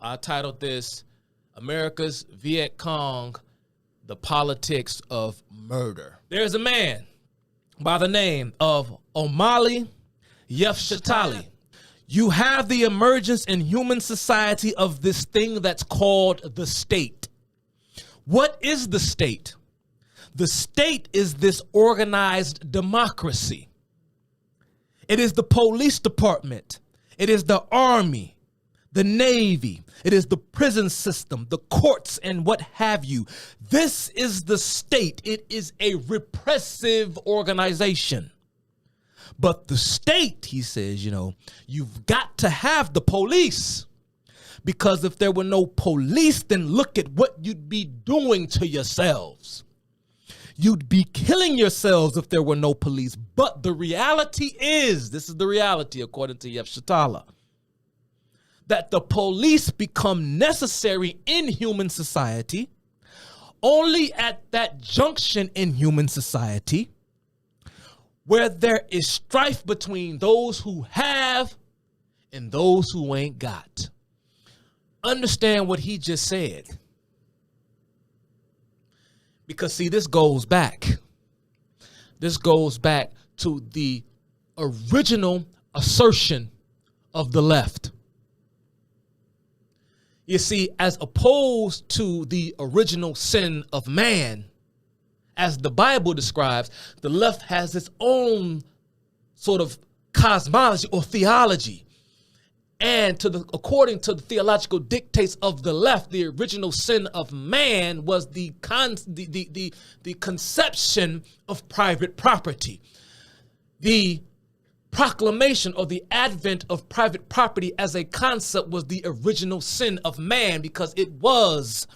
I titled this, America's Viet Cong, the Politics of Murder. There's a man by the name of Omali Yefshitali. You have the emergence in human society of this thing that's called the state. What is the state? The state is this organized democracy. It is the police department. It is the army, the navy. It is the prison system, the courts, and what have you. This is the state. It is a repressive organization. But the state, he says, you've got to have the police. Because if there were no police, then look at what you'd be doing to yourselves. You'd be killing yourselves if there were no police. But the reality is, this is the reality according to Yefshitali, that the police become necessary in human society only at that junction in human society where there is strife between those who have and those who ain't got. Understand what he just said. Because, see, this goes back. This goes back to the original assertion of the left. You see, as opposed to the original sin of man, as the Bible describes, the left has its own sort of cosmology or theology. And according to the theological dictates of the left, the original sin of man was the conception of private property. The proclamation or the advent of private property as a concept was the original sin of man, because it was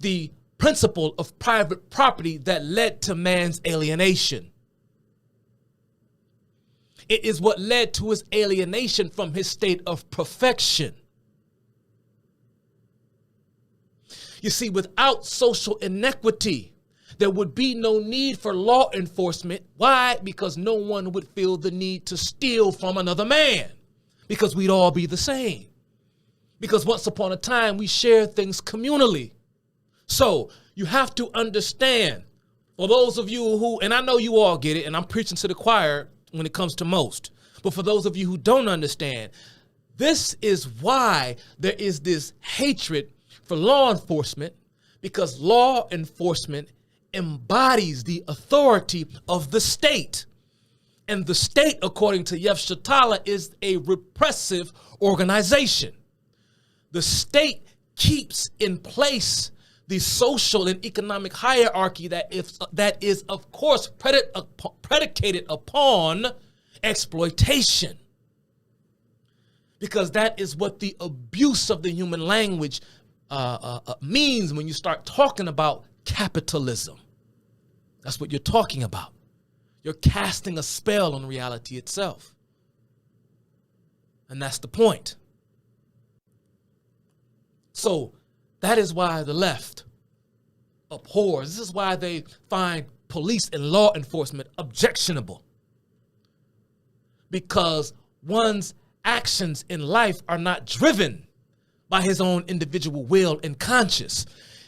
the principle of private property that led to man's alienation. It is what led to his alienation from his state of perfection. You see, without social inequity, there would be no need for law enforcement. Why? Because no one would feel the need to steal from another man, because we'd all be the same. Because once upon a time, we shared things communally. So you have to understand, for those of you who, and I know you all get it, and I'm preaching to the choir when it comes to most, but for those of you who don't understand, this is why there is this hatred for law enforcement, because law enforcement embodies the authority of the state. And the state, according to Yefshitali, is a repressive organization. The state keeps in place the social and economic hierarchy that is, of course, predicated upon exploitation. Because that is what the abuse of the human language means when you start talking about capitalism. That's what you're talking about. You're casting a spell on reality itself. And that's the point. So that is why the left abhors. This is why they find police and law enforcement objectionable. Because one's actions in life are not driven by his own individual will and conscience.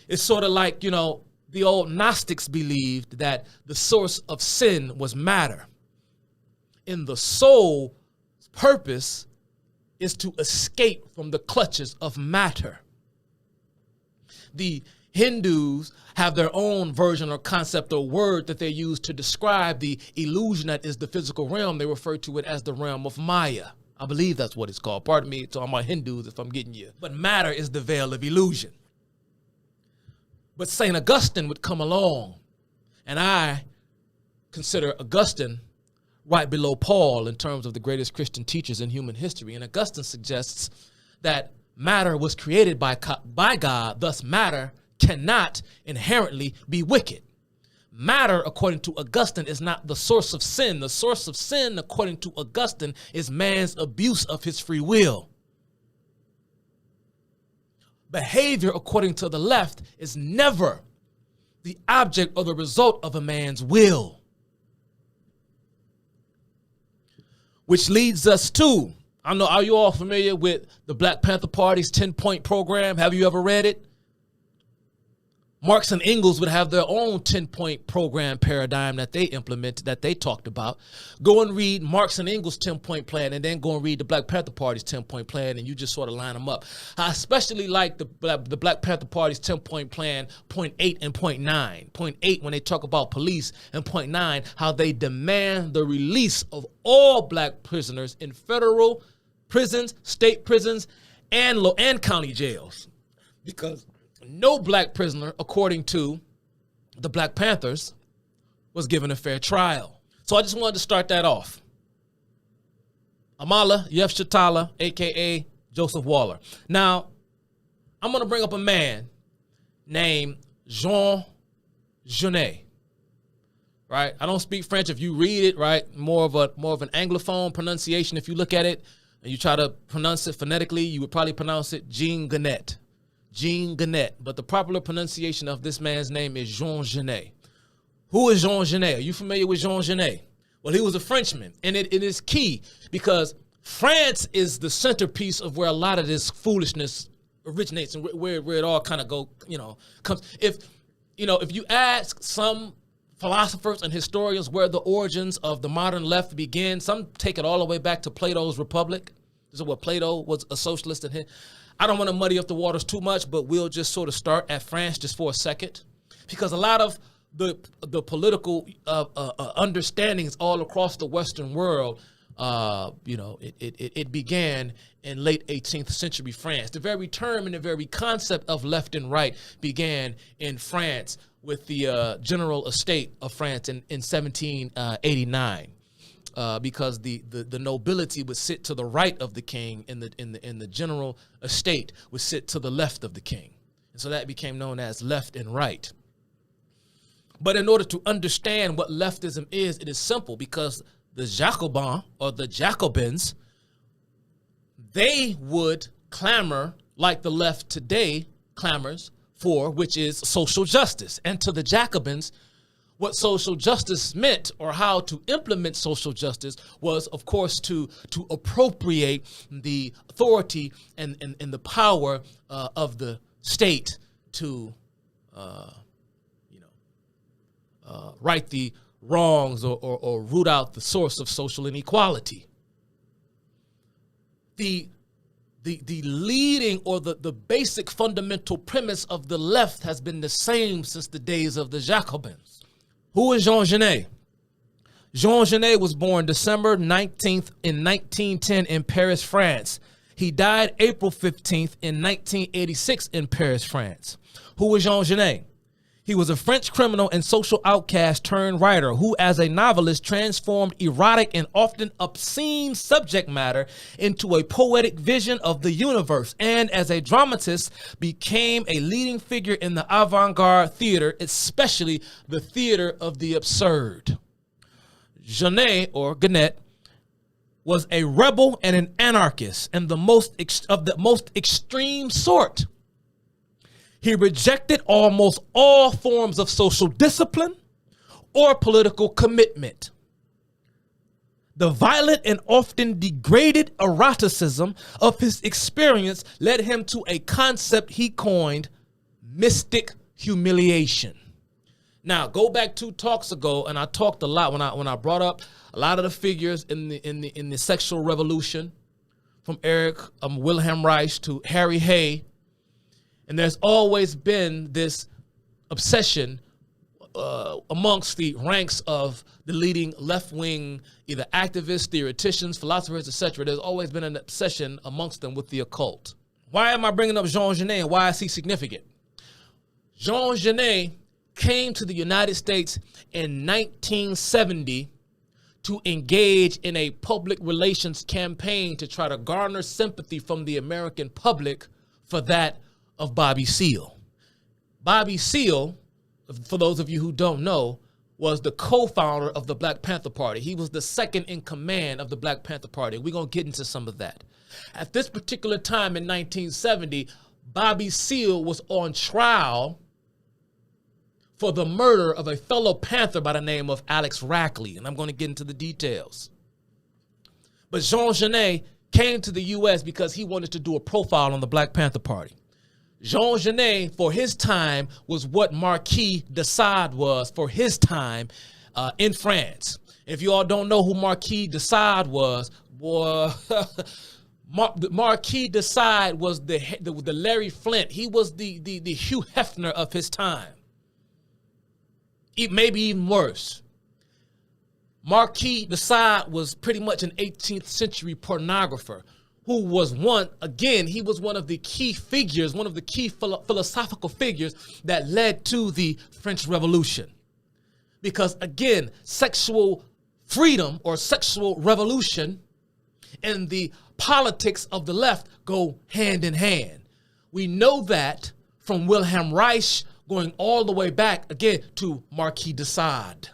It's sort of like, the old Gnostics believed that the source of sin was matter. And the soul's purpose is to escape from the clutches of matter. The Hindus have their own version or concept or word that they use to describe the illusion that is the physical realm. They refer to it as the realm of Maya. I believe that's what it's called. Pardon me to all my Hindus if I'm getting you. But matter is the veil of illusion. But St. Augustine would come along, and I consider Augustine right below Paul in terms of the greatest Christian teachers in human history. And Augustine suggests that matter was created by God, thus matter cannot inherently be wicked. Matter, according to Augustine, is not the source of sin. The source of sin, according to Augustine, is man's abuse of his free will. Behavior, according to the left, is never the object or the result of a man's will. Which leads us to, I know, are you all familiar with the Black Panther Party's 10-point program? Have you ever read it? Marx and Engels would have their own 10-point program paradigm that they implemented, that they talked about. Go and read Marx and Engels' 10-point plan, and then go and read the Black Panther Party's 10-point plan, and you just sort of line them up. I especially like the Black Panther Party's 10-point plan, point 8 and point 9. Point 8, when they talk about police, and point 9, how they demand the release of all black prisoners in federal prisons, state prisons, and county jails. Because no black prisoner, according to the Black Panthers, was given a fair trial. So I just wanted to start that off. Amala Yefshatala, a.k.a. Joseph Waller. Now, I'm going to bring up a man named Jean Genet. Right? I don't speak French. If you read it, right, more of an Anglophone pronunciation. If you look at it and you try to pronounce it phonetically, you would probably pronounce it Jean Genet. Jean Genet, but the popular pronunciation of this man's name is Jean Genet. Who is Jean Genet? Are you familiar with Jean Genet? Well, he was a Frenchman, and it is key because France is the centerpiece of where a lot of this foolishness originates and where it all kind of comes. If you ask some philosophers and historians where the origins of the modern left begin, some take it all the way back to Plato's Republic. This is what Plato was a socialist in. I don't want to muddy up the waters too much, but we'll just sort of start at France just for a second, because a lot of the political understandings all across the Western world, it began in late 18th century France. The very term and the very concept of left and right began in France with the General Estate of France in 1789. Because the nobility would sit to the right of the king, and the general estate would sit to the left of the king. And so that became known as left and right. But in order to understand what leftism is, it is simple, because the Jacobins, or the Jacobins, they would clamor like the left today clamors for, which is social justice. And to the Jacobins, what social justice meant, or how to implement social justice, was, of course, to appropriate the authority and the power of the state to, right the wrongs or root out the source of social inequality. The leading, or the basic fundamental premise of the left has been the same since the days of the Jacobins. Who is Jean Genet? Jean Genet was born December 19th in 1910 in Paris, France. He died April 15th in 1986 in Paris, France. Who is Jean Genet? He was a French criminal and social outcast turned writer who, as a novelist, transformed erotic and often obscene subject matter into a poetic vision of the universe, and as a dramatist became a leading figure in the avant-garde theater, especially the theater of the absurd. Genet, or Genet, was a rebel and an anarchist, and the most extreme sort. He rejected almost all forms of social discipline or political commitment. The violent and often degraded eroticism of his experience led him to a concept he coined mystic humiliation. Now, go back 2 talks ago, and I talked a lot when I brought up a lot of the figures in the sexual revolution, from Eric Wilhelm Reich to Harry Hay. And there's always been this obsession amongst the ranks of the leading left-wing, either activists, theoreticians, philosophers, etc. There's always been an obsession amongst them with the occult. Why am I bringing up Jean Genet, and why is he significant? Jean Genet came to the United States in 1970 to engage in a public relations campaign to try to garner sympathy from the American public for that of Bobby Seale. Bobby Seale, for those of you who don't know, was the co-founder of the Black Panther Party. He was the second in command of the Black Panther Party. We're going to get into some of that. At this particular time in 1970, Bobby Seale was on trial for the murder of a fellow Panther by the name of Alex Rackley, and I'm going to get into the details. But Jean Genet came to the U.S. because he wanted to do a profile on the Black Panther Party. Jean Genet, for his time, was what Marquis de Sade was for his time in France. If you all don't know who Marquis de Sade was, boy, Marquis de Sade was the Larry Flint. He was the Hugh Hefner of his time. Maybe even worse. Marquis de Sade was pretty much an 18th century pornographer who was he was one of the key figures, one of the key philosophical figures that led to the French Revolution. Because again, sexual freedom or sexual revolution and the politics of the left go hand in hand. We know that from Wilhelm Reich going all the way back again to Marquis de Sade.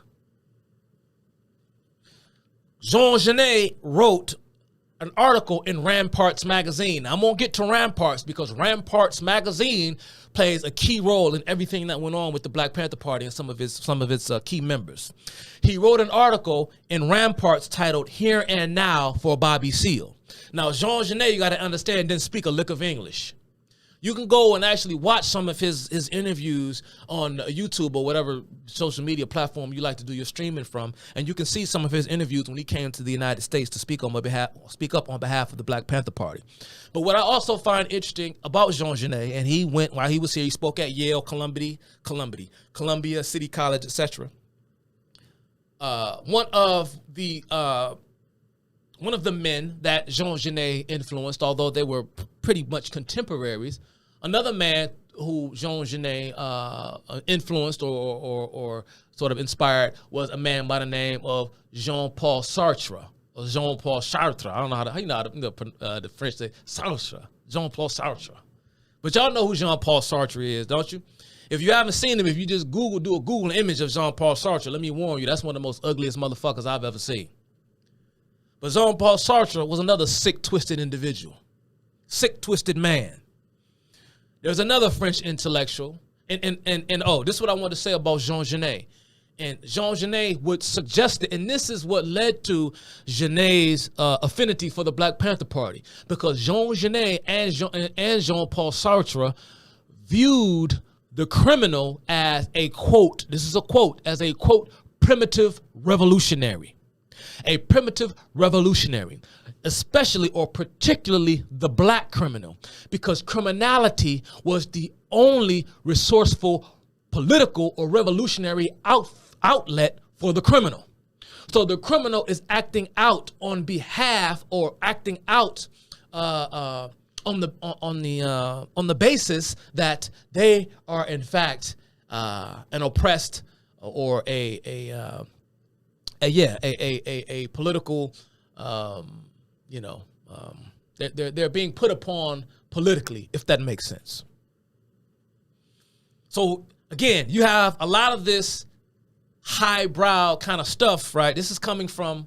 Jean Genet wrote an article in Ramparts magazine. I won't get to Ramparts because Ramparts magazine plays a key role in everything that went on with the Black Panther Party and some of its key members. He wrote an article in Ramparts titled "Here and Now for Bobby Seale." Now, Jean Genet, you got to understand, didn't speak a lick of English. You can go and actually watch some of his interviews on YouTube or whatever social media platform you like to do your streaming from, and you can see some of his interviews when he came to the United States to speak up on behalf of the Black Panther Party. But what I also find interesting about Jean Genet, and he went while he was here, he spoke at Yale, Columbia City College, etc. One of the men that Jean Genet influenced, although they were pretty much contemporaries. Another man who Jean Genet influenced or sort of inspired was a man by the name of Jean-Paul Sartre, or Jean-Paul Sartre. I don't know the French say Sartre, Jean-Paul Sartre. But y'all know who Jean-Paul Sartre is, don't you? If you haven't seen him, if you just do a Google image of Jean-Paul Sartre, let me warn you, that's one of the most ugliest motherfuckers I've ever seen. But Jean-Paul Sartre was another sick, twisted individual. Sick, twisted man. There's another French intellectual, and this is what I want to say about Jean Genet. And Jean Genet would suggest it, and this is what led to Genet's affinity for the Black Panther Party, because Jean Genet and Jean-Paul Sartre viewed the criminal as a quote, this is a quote, as a quote, primitive revolutionary. A primitive revolutionary, especially or particularly the black criminal, because criminality was the only resourceful political or revolutionary outlet for the criminal. So the criminal is acting out on behalf or acting out on the basis that they are in fact an oppressed or a political, they're being put upon politically, if that makes sense. So again, you have a lot of this highbrow kind of stuff, right? This is coming from,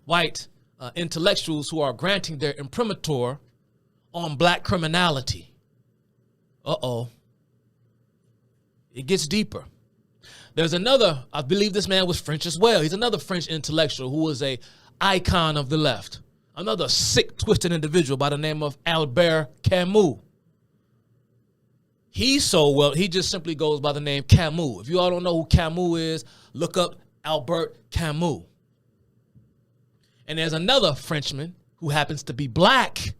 white intellectuals who are granting their imprimatur on black criminality. It gets deeper. There's another, I believe this man was French as well. He's another French intellectual who was a icon of the left. Another sick, twisted individual by the name of Albert Camus. He just simply goes by the name Camus. If you all don't know who Camus is, look up Albert Camus. And there's another Frenchman who happens to be black,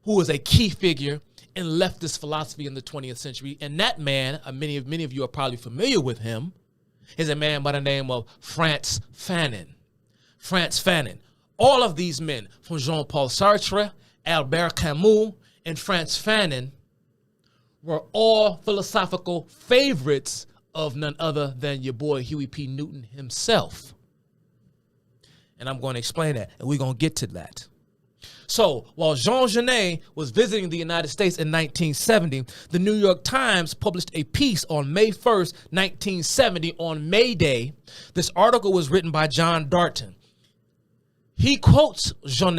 who is a key figure in leftist philosophy in the 20th century. And that man, many of you are probably familiar with him, is a man by the name of Frantz Fanon. Frantz Fanon. All of these men, from Jean-Paul Sartre, Albert Camus, and Frantz Fanon, were all philosophical favorites of none other than your boy Huey P. Newton himself. And I'm going to explain that, and we're going to get to that. So while Jean Genet was visiting the United States in 1970, the New York Times published a piece on May 1st, 1970, on May Day. This article was written by John Darton. He quotes John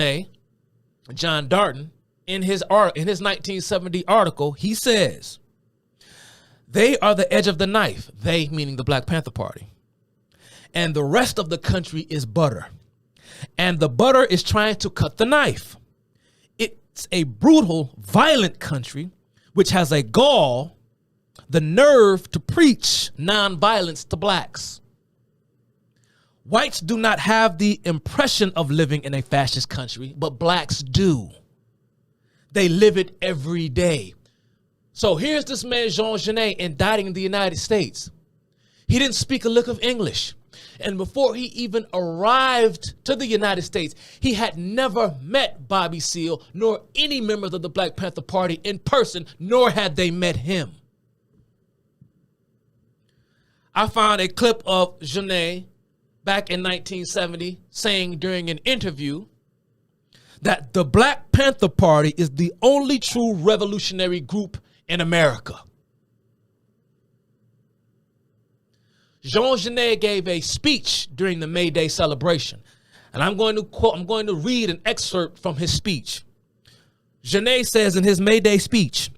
Darton, in his 1970 article. He says, "They are the edge of the knife," they meaning the Black Panther Party, "and the rest of the country is butter. and the butter is trying to cut the knife. It's a brutal, violent country which has a gall, the nerve to preach nonviolence to blacks. Whites do not have the impression of living in a fascist country, but blacks do. They live it every day. So here's this man, Jean Genet, indicting the United States. He didn't speak a lick of English. And before he even arrived to the United States, he had never met Bobby Seale nor any members of the Black Panther Party in person, nor had they met him. I found a clip of Genet back in 1970 saying during an interview that the Black Panther Party is the only true revolutionary group in America. Jean Genet gave a speech during the May Day celebration, and I'm going to read an excerpt from his speech. Genet says in his May Day speech,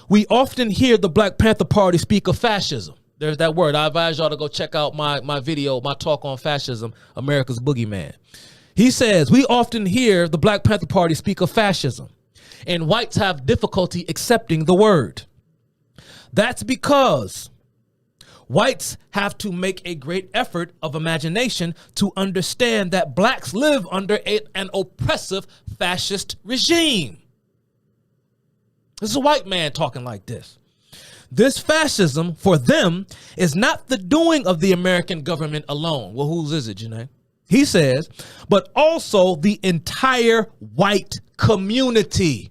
"We often hear the Black Panther Party speak of fascism." There's that word. I advise y'all to go check out my video, my talk on fascism, America's Boogeyman. He says, "We often hear the Black Panther Party speak of fascism, and whites have difficulty accepting the word. That's because whites have to make a great effort of imagination to understand that blacks live under an oppressive fascist regime." This is a white man talking like this. "This fascism, for them, is not the doing of the American government alone." Well, whose is it, Janae? He says, "but also the entire white community,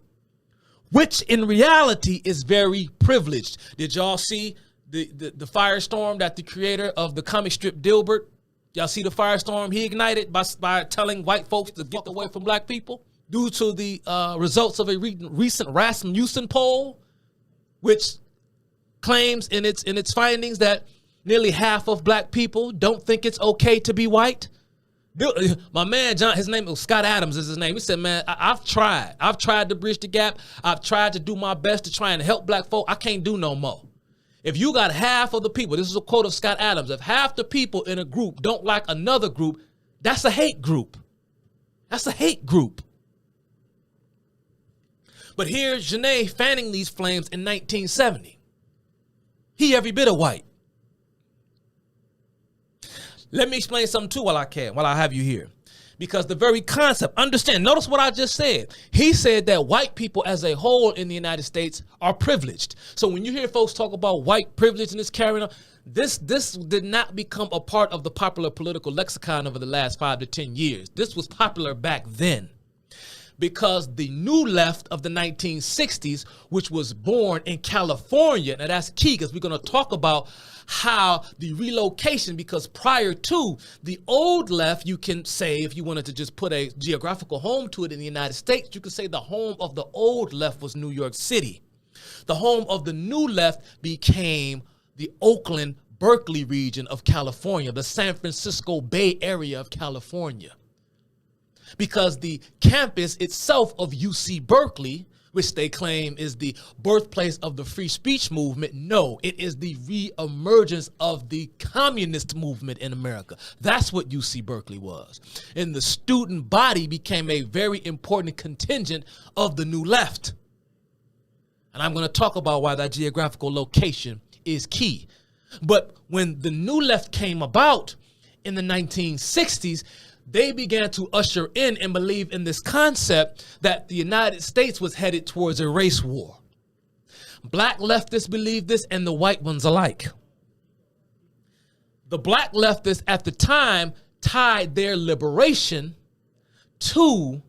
which in reality is very privileged." Did y'all see the firestorm that the creator of the comic strip Dilbert, y'all see the firestorm he ignited by telling white folks to get away from black people? Due to the results of a recent Rasmussen poll, which claims in its findings that nearly half of black people don't think it's okay to be white. My man, John, his name was Scott Adams is his name. He said, "Man, I've tried to bridge the gap. I've tried to do my best to try and help black folk. I can't do no more. If you got half of the people," this is a quote of Scott Adams, "if half the people in a group don't like another group, that's a hate group. That's a hate group." But here's Genet fanning these flames in 1970. He every bit of white. Let me explain something too while I have you here. Because the very concept, understand, notice what I just said. He said that white people as a whole in the United States are privileged. So when you hear folks talk about white privilege and this carrying on, this did not become a part of the popular political lexicon over the last 5 to 10 years. This was popular back then. Because the new left of the 1960s, which was born in California, now that's key because we're going to talk about how the relocation, because prior to the old left, you can say, if you wanted to just put a geographical home to it in the United States, you could say the home of the old left was New York City. The home of the new left became the Oakland, Berkeley region of California, the San Francisco Bay Area of California. Because the campus itself of UC Berkeley, which they claim is the birthplace of the free speech movement, no, it is the reemergence of the communist movement in America. That's what UC Berkeley was. And the student body became a very important contingent of the new left. And I'm going to talk about why that geographical location is key. But when the new left came about in the 1960s, they began to usher in and believe in this concept that the United States was headed towards a race war. Black leftists believed this and the white ones alike. The black leftists at the time tied their liberation to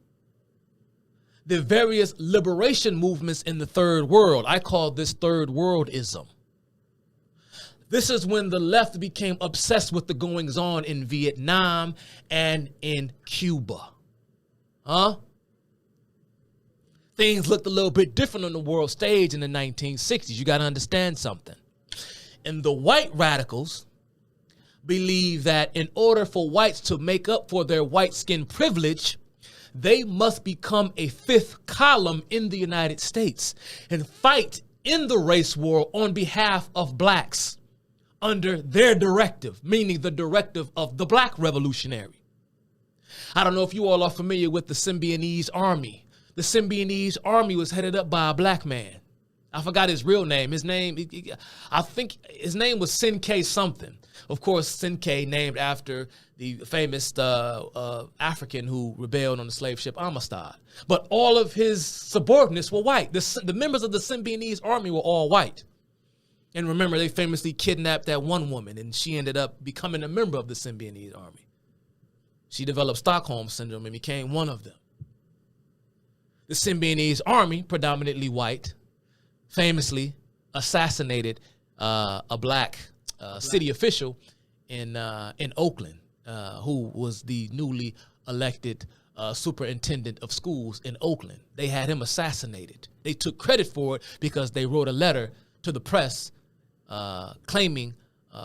the various liberation movements in the third world. I call this third worldism. This is when the left became obsessed with the goings on in Vietnam and in Cuba. Things looked a little bit different on the world stage in the 1960s. You got to understand something. And the white radicals believe that in order for whites to make up for their white skin privilege, they must become a fifth column in the United States and fight in the race war on behalf of blacks under their directive, meaning the directive of the black revolutionary. I don't know if you all are familiar with the Symbionese army. The Symbionese army was headed up by a black man. I forgot his real name. I think his name was Sinkay something. Of course, Sinkay named after the famous African who rebelled on the slave ship Amistad. But all of his subordinates were white. The members of the Symbionese army were all white. And remember, they famously kidnapped that one woman, and she ended up becoming a member of the Symbionese army. She developed Stockholm syndrome and became one of them. The Symbionese army, predominantly white, famously assassinated a black city official in Oakland, who was the newly elected superintendent of schools in Oakland. They had him assassinated. They took credit for it because they wrote a letter to the press claiming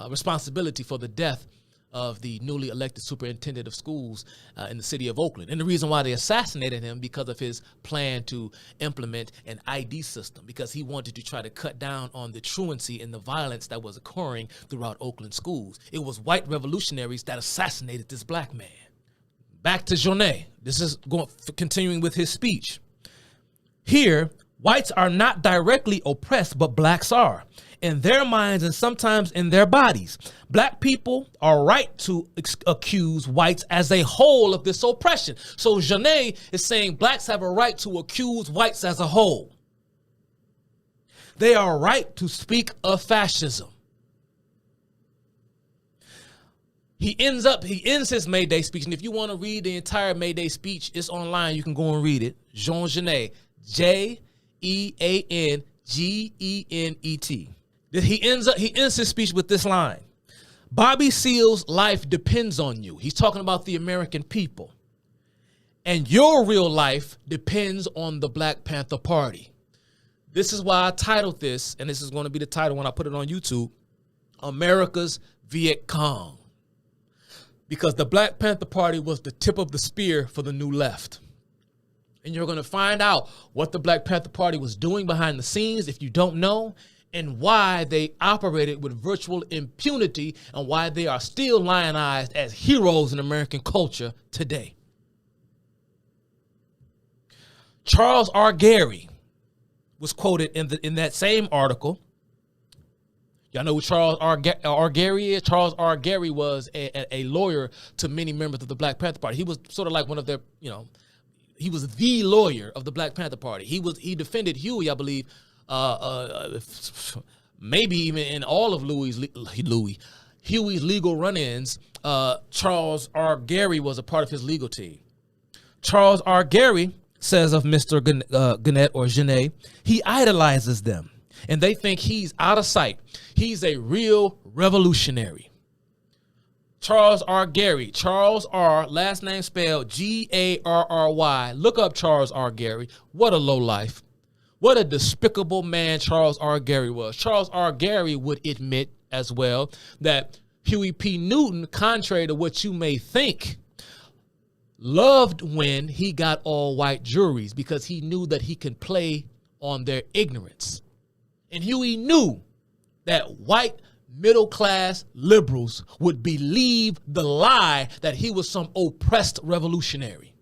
responsibility for the death of the newly elected superintendent of schools in the city of Oakland. And the reason why they assassinated him because of his plan to implement an ID system, because he wanted to try to cut down on the truancy and the violence that was occurring throughout Oakland schools. It was white revolutionaries that assassinated this black man. Back to Genet. This is continuing with his speech. Here, whites are not directly oppressed, but blacks are. In their minds and sometimes in their bodies. Black people are right to accuse whites as a whole of this oppression. So Genet is saying blacks have a right to accuse whites as a whole. They are right to speak of fascism. He ends his May Day speech, and if you want to read the entire May Day speech, it's online. You can go and read it. Jean Genet, Jeangenet. He ends his speech with this line: Bobby Seale's life depends on you. He's talking about the American people. And your real life depends on the Black Panther Party. This is why I titled this, and this is going to be the title when I put it on YouTube, America's Viet Cong. Because the Black Panther Party was the tip of the spear for the New Left. And you're going to find out what the Black Panther Party was doing behind the scenes if you don't know, and why they operated with virtual impunity, and why they are still lionized as heroes in American culture today. Charles R. Gary was quoted in that same article. Y'all know who Charles R. Gary is? Charles R. Gary was a lawyer to many members of the Black Panther Party. He was sort of like one of their, he was the lawyer of the Black Panther Party. He defended Huey, I believe, maybe even in all of Huey's legal run-ins. Charles R. Gary was a part of his legal team. Charles R. Gary says of Mr. Genet or Genet, he idolizes them, and they think he's out of sight. He's a real revolutionary. Charles R. Gary, Charles R., last name spelled Garry. Look up Charles R. Gary. What a lowlife. What a despicable man Charles R. Gary was. Charles R. Gary would admit as well that Huey P. Newton, contrary to what you may think, loved when he got all white juries because he knew that he could play on their ignorance. And Huey knew that white middle-class liberals would believe the lie that he was some oppressed revolutionary.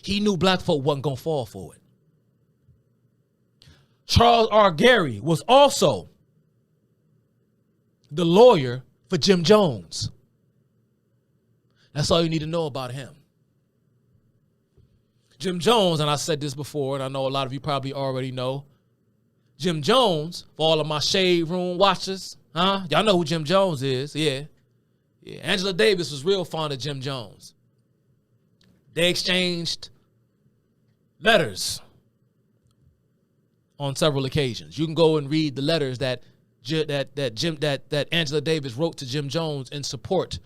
He knew black folk wasn't going to fall for it. Charles R. Gary was also the lawyer for Jim Jones. That's all you need to know about him. Jim Jones, and I said this before, and I know a lot of you probably already know, Jim Jones, for all of my Shade Room watchers, y'all know who Jim Jones is, yeah. Angela Davis was real fond of Jim Jones. They exchanged letters on several occasions. You can go and read the letters that Angela Davis wrote to Jim Jones in support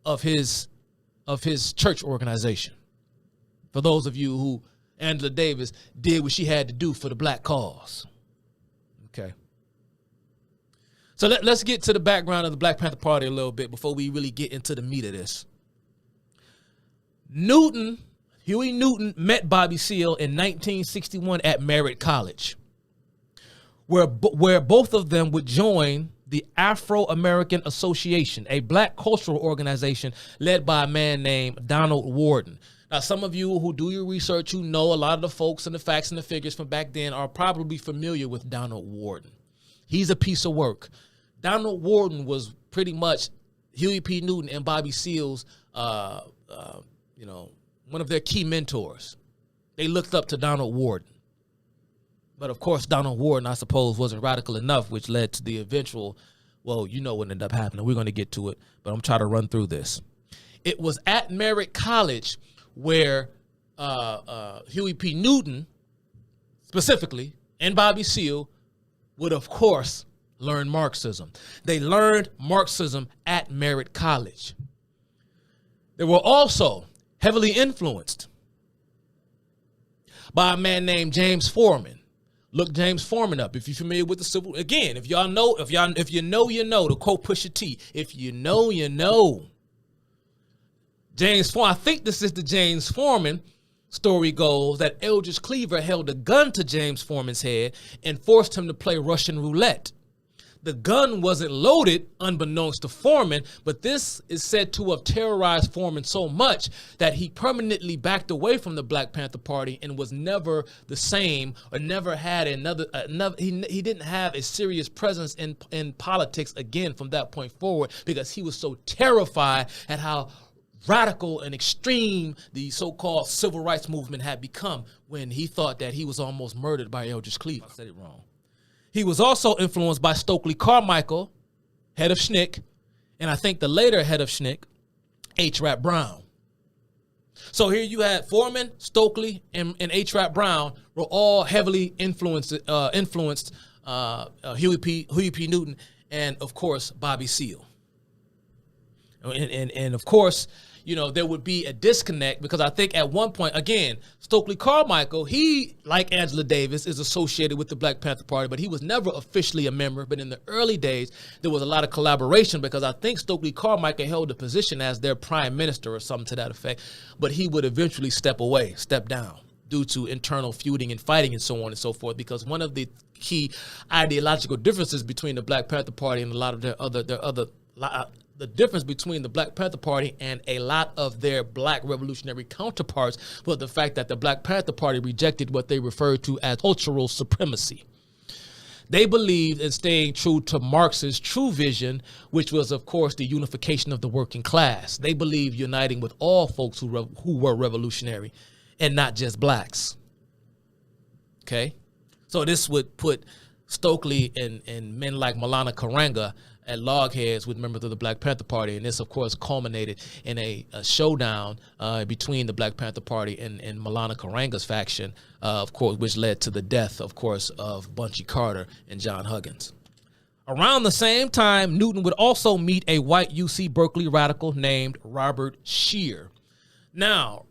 of his church organization. For those of you who Angela Davis did what she had to do for the black cause. Okay. So let's get to the background of the Black Panther Party a little bit before we really get into the meat of this. Huey Newton met Bobby Seale in 1961 at Merritt College, where both of them would join the Afro-American Association, a black cultural organization led by a man named Donald Worden. Now, some of you who do your research, you know a lot of the folks and the facts and the figures from back then are probably familiar with Donald Worden. He's a piece of work. Donald Worden was pretty much Huey P. Newton and Bobby Seale's, one of their key mentors. They looked up to Donald Worden. But of course, Donald Worden, I suppose, wasn't radical enough, which led to the eventual, well, you know what ended up happening. We're going to get to it, but I'm trying to run through this. It was at Merritt College where Huey P. Newton, specifically, and Bobby Seale would, of course, learn Marxism. They learned Marxism at Merritt College. They were also heavily influenced by a man named James Foreman. Look James Foreman up if you're familiar with the civil. Again, if you know, you know. To quote Pusha T, if you know, you know. James Foreman. I think this is the James Foreman. Story goes that Eldridge Cleaver held a gun to James Foreman's head and forced him to play Russian roulette. The gun wasn't loaded, unbeknownst to Foreman, but this is said to have terrorized Foreman so much that he permanently backed away from the Black Panther Party and was never the same, or never had he didn't have a serious presence in politics again from that point forward, because he was so terrified at how radical and extreme the so-called civil rights movement had become, when he thought that he was almost murdered by Eldridge Cleaver. I said it wrong. He was also influenced by Stokely Carmichael, head of SNCC, and I think the later head of SNCC, H. Rap Brown. So here you had Foreman, Stokely, and H. Rap Brown were all heavily influenced Huey P. Newton, and of course Bobby Seale. And of course, you know, there would be a disconnect, because I think at one point, again, Stokely Carmichael, he, like Angela Davis, is associated with the Black Panther Party, but he was never officially a member. But in the early days, there was a lot of collaboration, because I think Stokely Carmichael held a position as their prime minister or something to that effect. But he would eventually step down, due to internal feuding and fighting and so on and so forth, because one of the key ideological differences between the Black Panther Party and a lot of the difference between the Black Panther Party and a lot of their black revolutionary counterparts was the fact that the Black Panther Party rejected what they referred to as cultural supremacy. They believed in staying true to Marx's true vision, which was, of course, the unification of the working class. They believed uniting with all folks who were revolutionary and not just blacks. Okay? So this would put Stokely and men like Maulana Karanga at logheads with members of the Black Panther Party, and this, of course, culminated in a showdown between the Black Panther Party and Maulana Karanga's faction, of course, which led to the death, of course, of Bunchy Carter and John Huggins. Around the same time, Newton would also meet a white UC Berkeley radical named Robert Scheer. Now,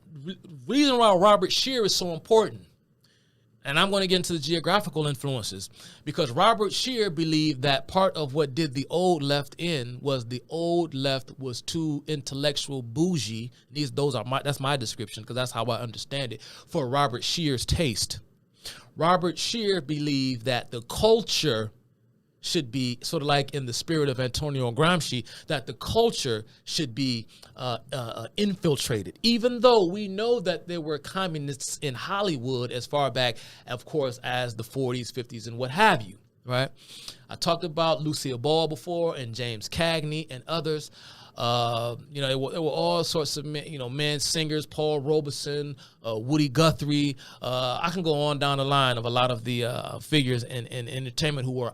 reason why Robert Scheer is so important, and I'm going to get into the geographical influences, because Robert Scheer believed that part of what did the old left in was the old left was too intellectual bougie. That's my description, because that's how I understand it, for Robert Scheer's taste. Robert Scheer believed that the culture should be sort of like in the spirit of Antonio Gramsci, that the culture should be infiltrated, even though we know that there were communists in Hollywood as far back, of course, as the 40s, 50s, and what have you, right? I talked about Lucille Ball before, and James Cagney and others. There were all sorts of men singers, Paul Robeson, Woody Guthrie. I can go on down the line of a lot of the figures in entertainment who were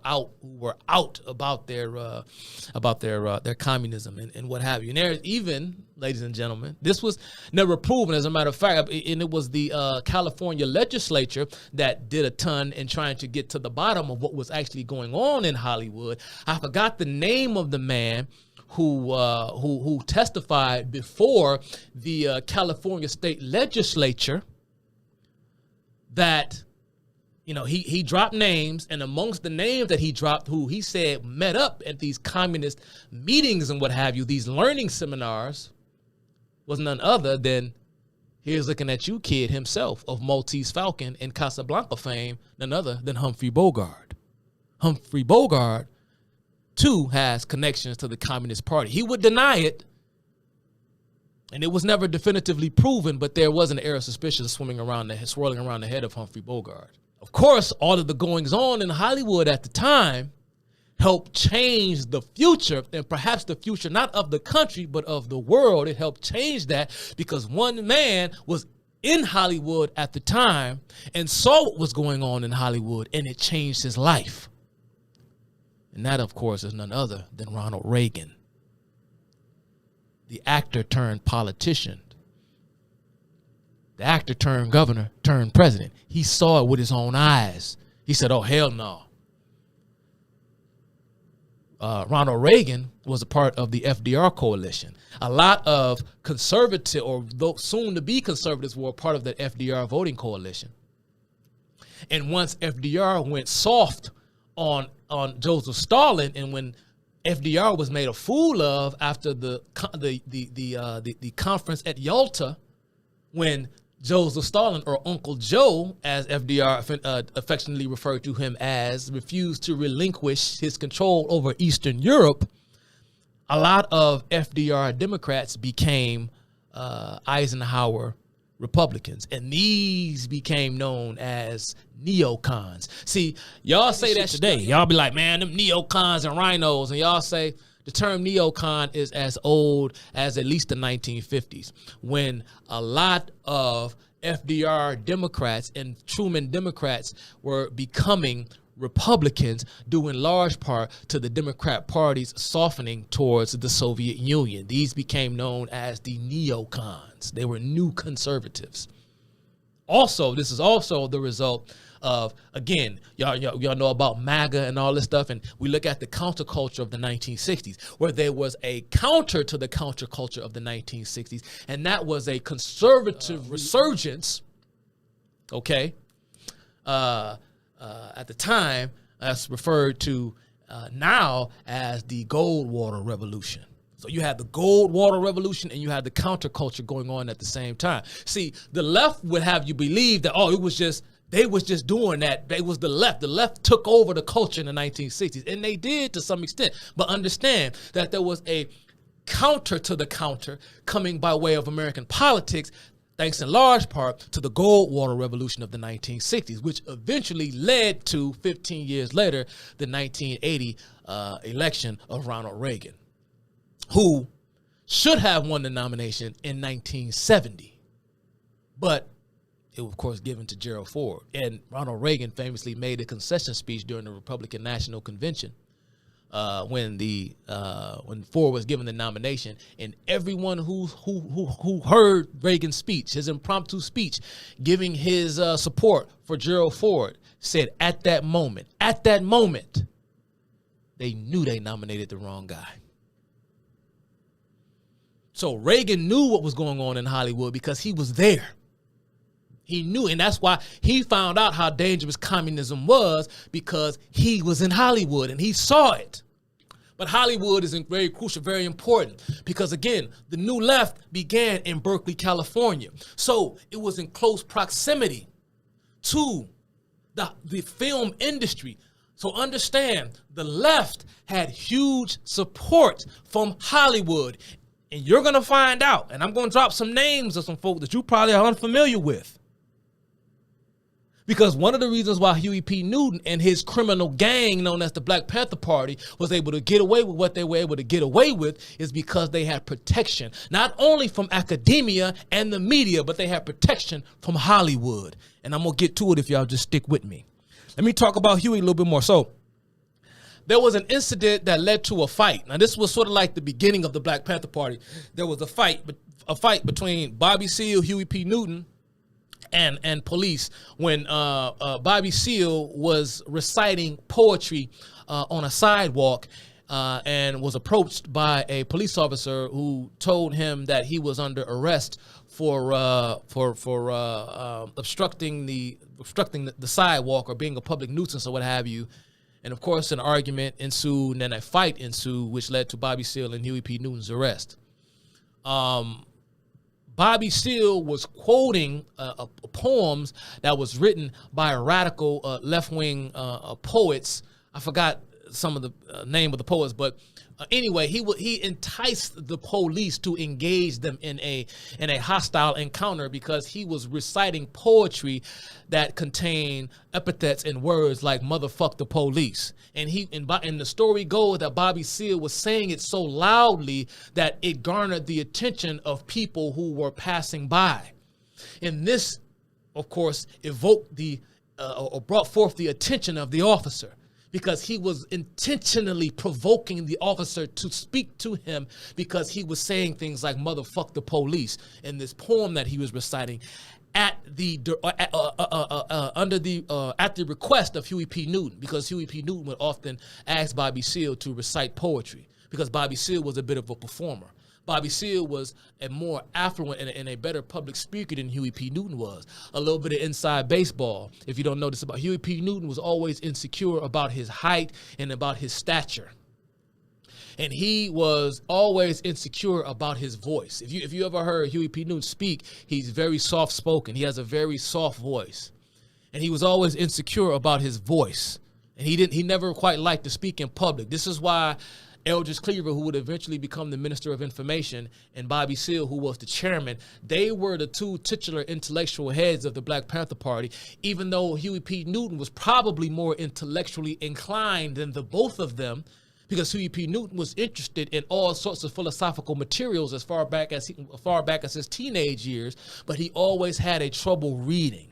out about their communism and what have you. And there's even, ladies and gentlemen, this was never proven, as a matter of fact, and it was the California legislature that did a ton in trying to get to the bottom of what was actually going on in Hollywood. I forgot the name of the man who testified before the California state legislature, that he dropped names, and amongst the names that he dropped, who he said met up at these communist meetings and what have you, these learning seminars, was none other than, here's looking at you, kid, himself, of Maltese Falcon and Casablanca fame, none other than Humphrey Bogart. Humphrey Bogart too has connections to the Communist Party. He would deny it, and it was never definitively proven, but there was an air of suspicion swirling around the head of Humphrey Bogart. Of course, all of the goings on in Hollywood at the time helped change the future, and perhaps the future not of the country, but of the world. It helped change that because one man was in Hollywood at the time and saw what was going on in Hollywood, and it changed his life. And that, of course, is none other than Ronald Reagan, the actor turned politician, the actor turned governor turned president. He saw it with his own eyes. He said, oh, hell no. Ronald Reagan was a part of the FDR coalition. A lot of conservative or soon to be conservatives were a part of the FDR voting coalition. And once FDR went soft on Joseph Stalin, and when FDR was made a fool of after the conference at Yalta, when Joseph Stalin, or Uncle Joe, as FDR affectionately referred to him as, refused to relinquish his control over Eastern Europe, a lot of FDR Democrats became Eisenhower Republicans, and these became known as neocons. See, y'all say that today. Y'all be like, man, them neocons and rhinos, and y'all say the term neocon is as old as at least the 1950s, when a lot of FDR Democrats and Truman Democrats were becoming Republicans, due in large part to the Democrat Party's softening towards the Soviet Union. These became known as the neocons. They were new conservatives. Also, this is also the result of, again, y'all know about MAGA and all this stuff, and we look at the counterculture of the 1960s, where there was a counter to the counterculture of the 1960s, and that was a conservative resurgence, okay, at the time, that's referred to now as the Goldwater Revolution. So you had the Goldwater Revolution and you had the counterculture going on at the same time. See, the left would have you believe that, oh, they was just doing that. They was the left. The left took over the culture in the 1960s, and they did to some extent. But understand that there was a counter to the counter coming by way of American politics, thanks in large part to the Goldwater Revolution of the 1960s, which eventually led to, 15 years later, the 1980 election of Ronald Reagan, who should have won the nomination in 1970. But it was, of course, given to Gerald Ford. And Ronald Reagan famously made a concession speech during the Republican National Convention when Ford was given the nomination. And everyone who heard Reagan's speech, his impromptu speech, giving his support for Gerald Ford, said at that moment, they knew they nominated the wrong guy. So Reagan knew what was going on in Hollywood because he was there. He knew, and that's why he found out how dangerous communism was, because he was in Hollywood and he saw it. But Hollywood is very crucial, very important, because, again, the new left began in Berkeley, California. So it was in close proximity to the film industry. So understand, the left had huge support from Hollywood. And you're going to find out, and I'm going to drop some names of some folk that you probably are unfamiliar with. Because one of the reasons why Huey P. Newton and his criminal gang known as the Black Panther Party was able to get away with what they were able to get away with is because they had protection, not only from academia and the media, but they had protection from Hollywood. And I'm going to get to it if y'all just stick with me. Let me talk about Huey a little bit more. So there was an incident that led to a fight. Now, this was sort of like the beginning of the Black Panther Party. There was a fight between Bobby Seale, Huey P. Newton, and police when Bobby Seale was reciting poetry on a sidewalk and was approached by a police officer who told him that he was under arrest for obstructing the sidewalk or being a public nuisance or what have you. And of course, an argument ensued, and then a fight ensued, which led to Bobby Seale and Huey P. Newton's arrest. Bobby Seale was quoting poems that was written by radical left-wing poets. I forgot some of the name of the poets, but anyway, he enticed the police to engage them in a hostile encounter because he was reciting poetry that contained epithets and words like "motherfuck the police." And the story goes that Bobby Seale was saying it so loudly that it garnered the attention of people who were passing by. And this, of course, evoked or brought forth the attention of the officer, because he was intentionally provoking the officer to speak to him because he was saying things like "motherfuck the police" in this poem that he was reciting at the request of Huey P. Newton, because Huey P. Newton would often ask Bobby Seale to recite poetry because Bobby Seale was a bit of a performer. Bobby Seale was a more affluent and a better public speaker than Huey P. Newton was. A little bit of inside baseball, if you don't know this about Huey P. Newton, was always insecure about his height and about his stature. And he was always insecure about his voice. If you ever heard Huey P. Newton speak, he's very soft-spoken. He has a very soft voice. And he was always insecure about his voice. And he never quite liked to speak in public. This is why Eldridge Cleaver, who would eventually become the Minister of Information, and Bobby Seale, who was the chairman, they were the two titular intellectual heads of the Black Panther Party, even though Huey P. Newton was probably more intellectually inclined than the both of them, because Huey P. Newton was interested in all sorts of philosophical materials as far back as his teenage years, but he always had a trouble reading.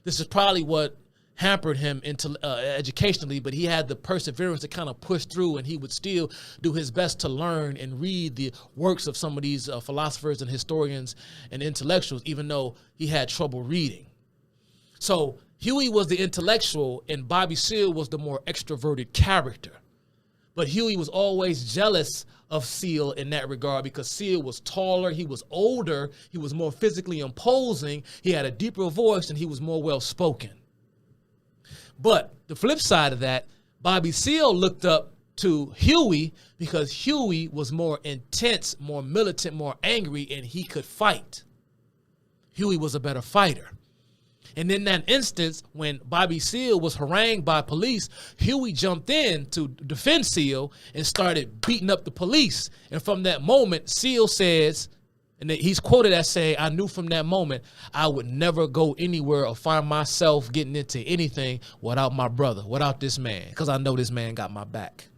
This is probably what hampered him educationally, but he had the perseverance to kind of push through, and he would still do his best to learn and read the works of some of these philosophers and historians and intellectuals, even though he had trouble reading. So Huey was the intellectual, and Bobby Seale was the more extroverted character. But Huey was always jealous of Seale in that regard because Seale was taller, he was older, he was more physically imposing, he had a deeper voice, and he was more well-spoken. But the flip side of that, Bobby Seale looked up to Huey because Huey was more intense, more militant, more angry, and he could fight. Huey was a better fighter. And in that instance, when Bobby Seale was harangued by police, Huey jumped in to defend Seale and started beating up the police. And from that moment, Seale says, and he's quoted as saying, "I knew from that moment I would never go anywhere or find myself getting into anything without my brother, without this man, because I know this man got my back."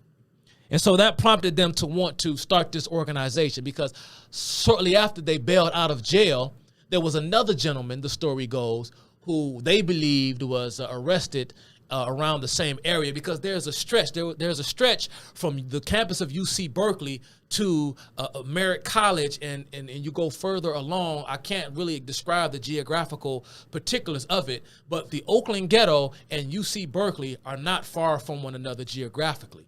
And so that prompted them to want to start this organization, because shortly after they bailed out of jail, there was another gentleman, the story goes, who they believed was arrested around the same area, because there's a stretch from the campus of UC Berkeley to Merritt College, and you go further along. I can't really describe the geographical particulars of it, but the Oakland ghetto and UC Berkeley are not far from one another geographically,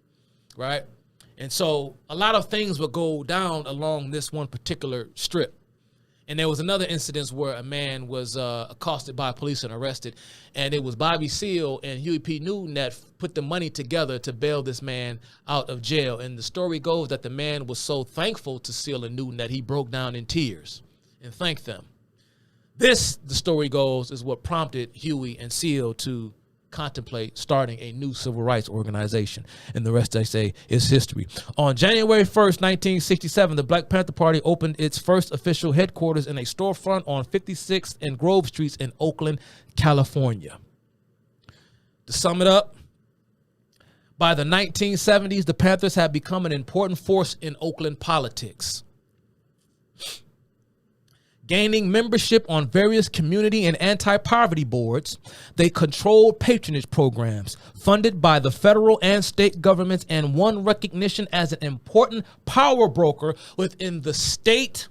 right? And so a lot of things would go down along this one particular strip. And there was another incident where a man was accosted by police and arrested. And it was Bobby Seale and Huey P. Newton that put the money together to bail this man out of jail. And the story goes that the man was so thankful to Seale and Newton that he broke down in tears and thanked them. This, the story goes, is what prompted Huey and Seale to contemplate starting a new civil rights organization. And the rest, I say, is history. On January 1st, 1967, the Black Panther Party opened its first official headquarters in a storefront on 56th and Grove Streets in Oakland, California. To sum it up, by the 1970s, the Panthers had become an important force in Oakland politics, gaining membership on various community and anti-poverty boards. They controlled patronage programs funded by the federal and state governments and won recognition as an important power broker within the state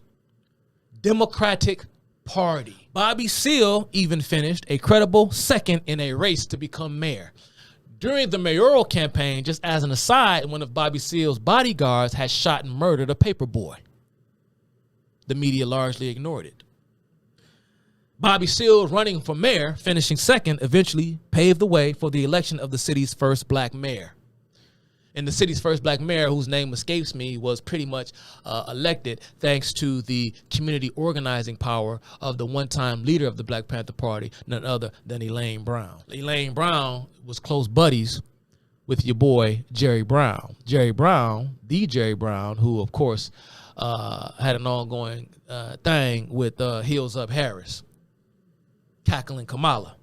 Democratic Party. Bobby Seale even finished a credible second in a race to become mayor. During the mayoral campaign, just as an aside, one of Bobby Seale's bodyguards had shot and murdered a paperboy. The media largely ignored it. Bobby Seale, running for mayor, finishing second, eventually paved the way for the election of the city's first black mayor. And the city's first black mayor, whose name escapes me, was pretty much elected thanks to the community organizing power of the one-time leader of the Black Panther Party, none other than Elaine Brown. Elaine Brown was close buddies with your boy Jerry Brown. Jerry Brown, who of course had an ongoing thing with Heels Up Harris, cackling Kamala,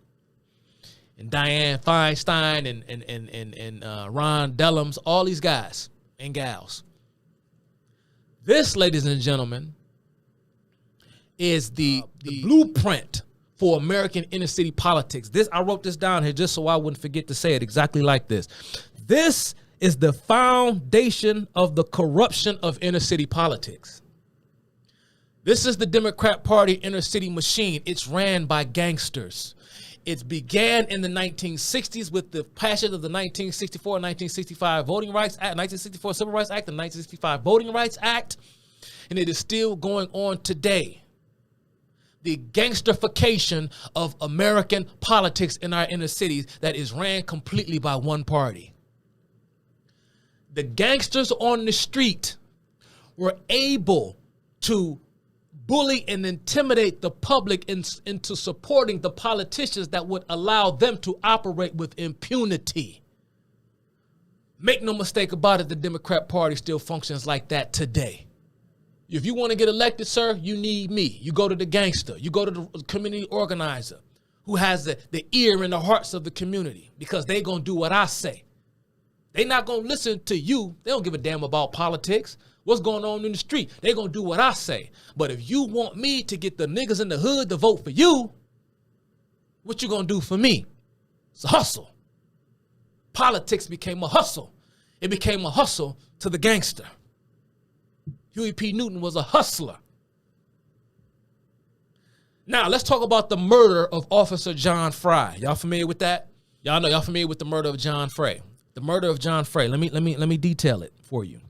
and Dianne Feinstein and Ron Dellums, all these guys and gals. This, ladies and gentlemen, is the blueprint for American inner city politics. This, I wrote this down here just so I wouldn't forget to say it exactly like this. This is the foundation of the corruption of inner city politics. This is the Democrat Party inner city machine. It's ran by gangsters. It began in the 1960s with the passage of the 1964 and 1965 Voting Rights Act, 1964 Civil Rights Act, and 1965 Voting Rights Act, and it is still going on today. The gangsterification of American politics in our inner cities that is ran completely by one party. The gangsters on the street were able to bully and intimidate the public into supporting the politicians that would allow them to operate with impunity. Make no mistake about it, the Democrat Party still functions like that today. If you want to get elected, sir, you need me. You go to the gangster. You go to the community organizer who has the ear and the hearts of the community, because they going to do what I say. They not going to listen to you. They don't give a damn about politics. What's going on in the street? They going to do what I say. But if you want me to get the niggas in the hood to vote for you, what you going to do for me? It's a hustle. Politics became a hustle. It became a hustle to the gangster. Huey P. Newton was a hustler. Now, let's talk about the murder of Officer John Frey. Y'all familiar with that? Y'all know, y'all familiar with the murder of John Frey. The murder of John Frey. Let me detail it for you.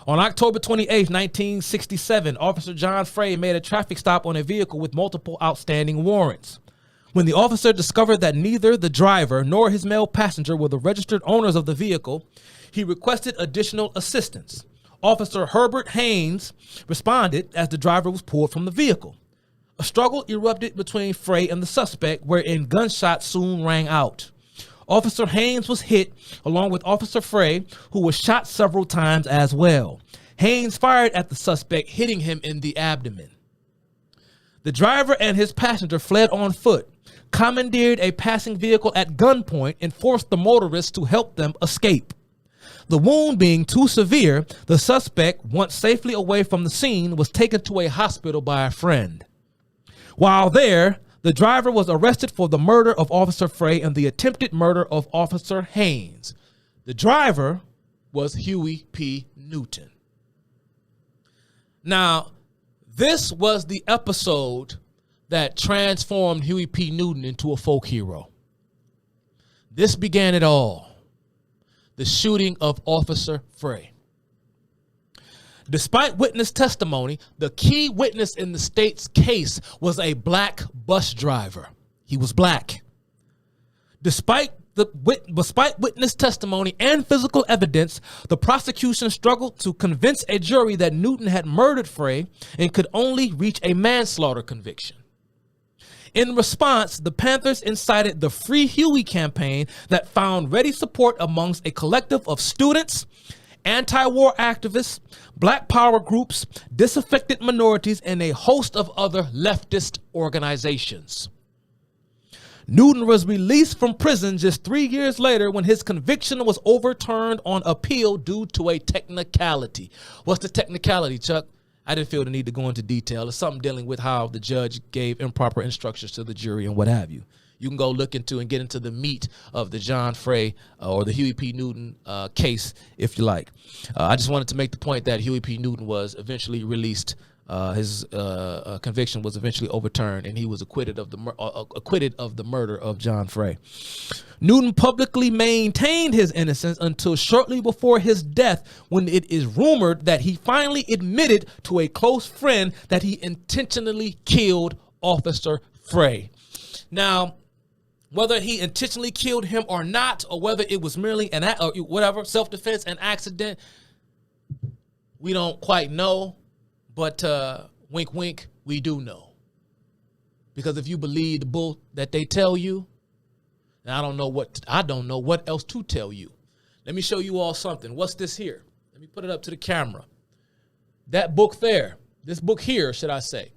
On October 28th, 1967, Officer John Frey made a traffic stop on a vehicle with multiple outstanding warrants. When the officer discovered that neither the driver nor his male passenger were the registered owners of the vehicle, he requested additional assistance. Officer Herbert Haynes responded as the driver was pulled from the vehicle. A struggle erupted between Frey and the suspect, wherein gunshots soon rang out. Officer Haynes was hit, along with Officer Frey, who was shot several times as well. Haynes fired at the suspect, hitting him in the abdomen. The driver and his passenger fled on foot, commandeered a passing vehicle at gunpoint, and forced the motorist to help them escape. The wound being too severe, the suspect, once safely away from the scene, was taken to a hospital by a friend. While there, the driver was arrested for the murder of Officer Frey and the attempted murder of Officer Haynes. The driver was Huey P. Newton. Now, this was the episode that transformed Huey P. Newton into a folk hero. This began it all. The shooting of Officer Frey. Despite witness testimony, the key witness in the state's case was a black bus driver. He was black. Despite witness testimony and physical evidence, the prosecution struggled to convince a jury that Newton had murdered Frey and could only reach a manslaughter conviction. In response, the Panthers incited the Free Huey campaign that found ready support amongst a collective of students, anti-war activists, black power groups, disaffected minorities, and a host of other leftist organizations. Newton was released from prison just 3 years later when his conviction was overturned on appeal due to a technicality. What's the technicality, Chuck? I didn't feel the need to go into detail. It's something dealing with how the judge gave improper instructions to the jury and what have you. You can go look into and get into the meat of the John Frey or the Huey P. Newton case if you like. I just wanted to make the point that Huey P. Newton was eventually released. His conviction was eventually overturned, and he was acquitted of the murder of John Frey. Newton publicly maintained his innocence until shortly before his death, when it is rumored that he finally admitted to a close friend that he intentionally killed Officer Frey. Now, whether he intentionally killed him or not, or whether it was merely self-defense, an accident, we don't quite know. But wink, wink, we do know. Because if you believe the bull that they tell you, I don't know what else to tell you. Let me show you all something. What's this here? Let me put it up to the camera. That book there, this book here, should I say.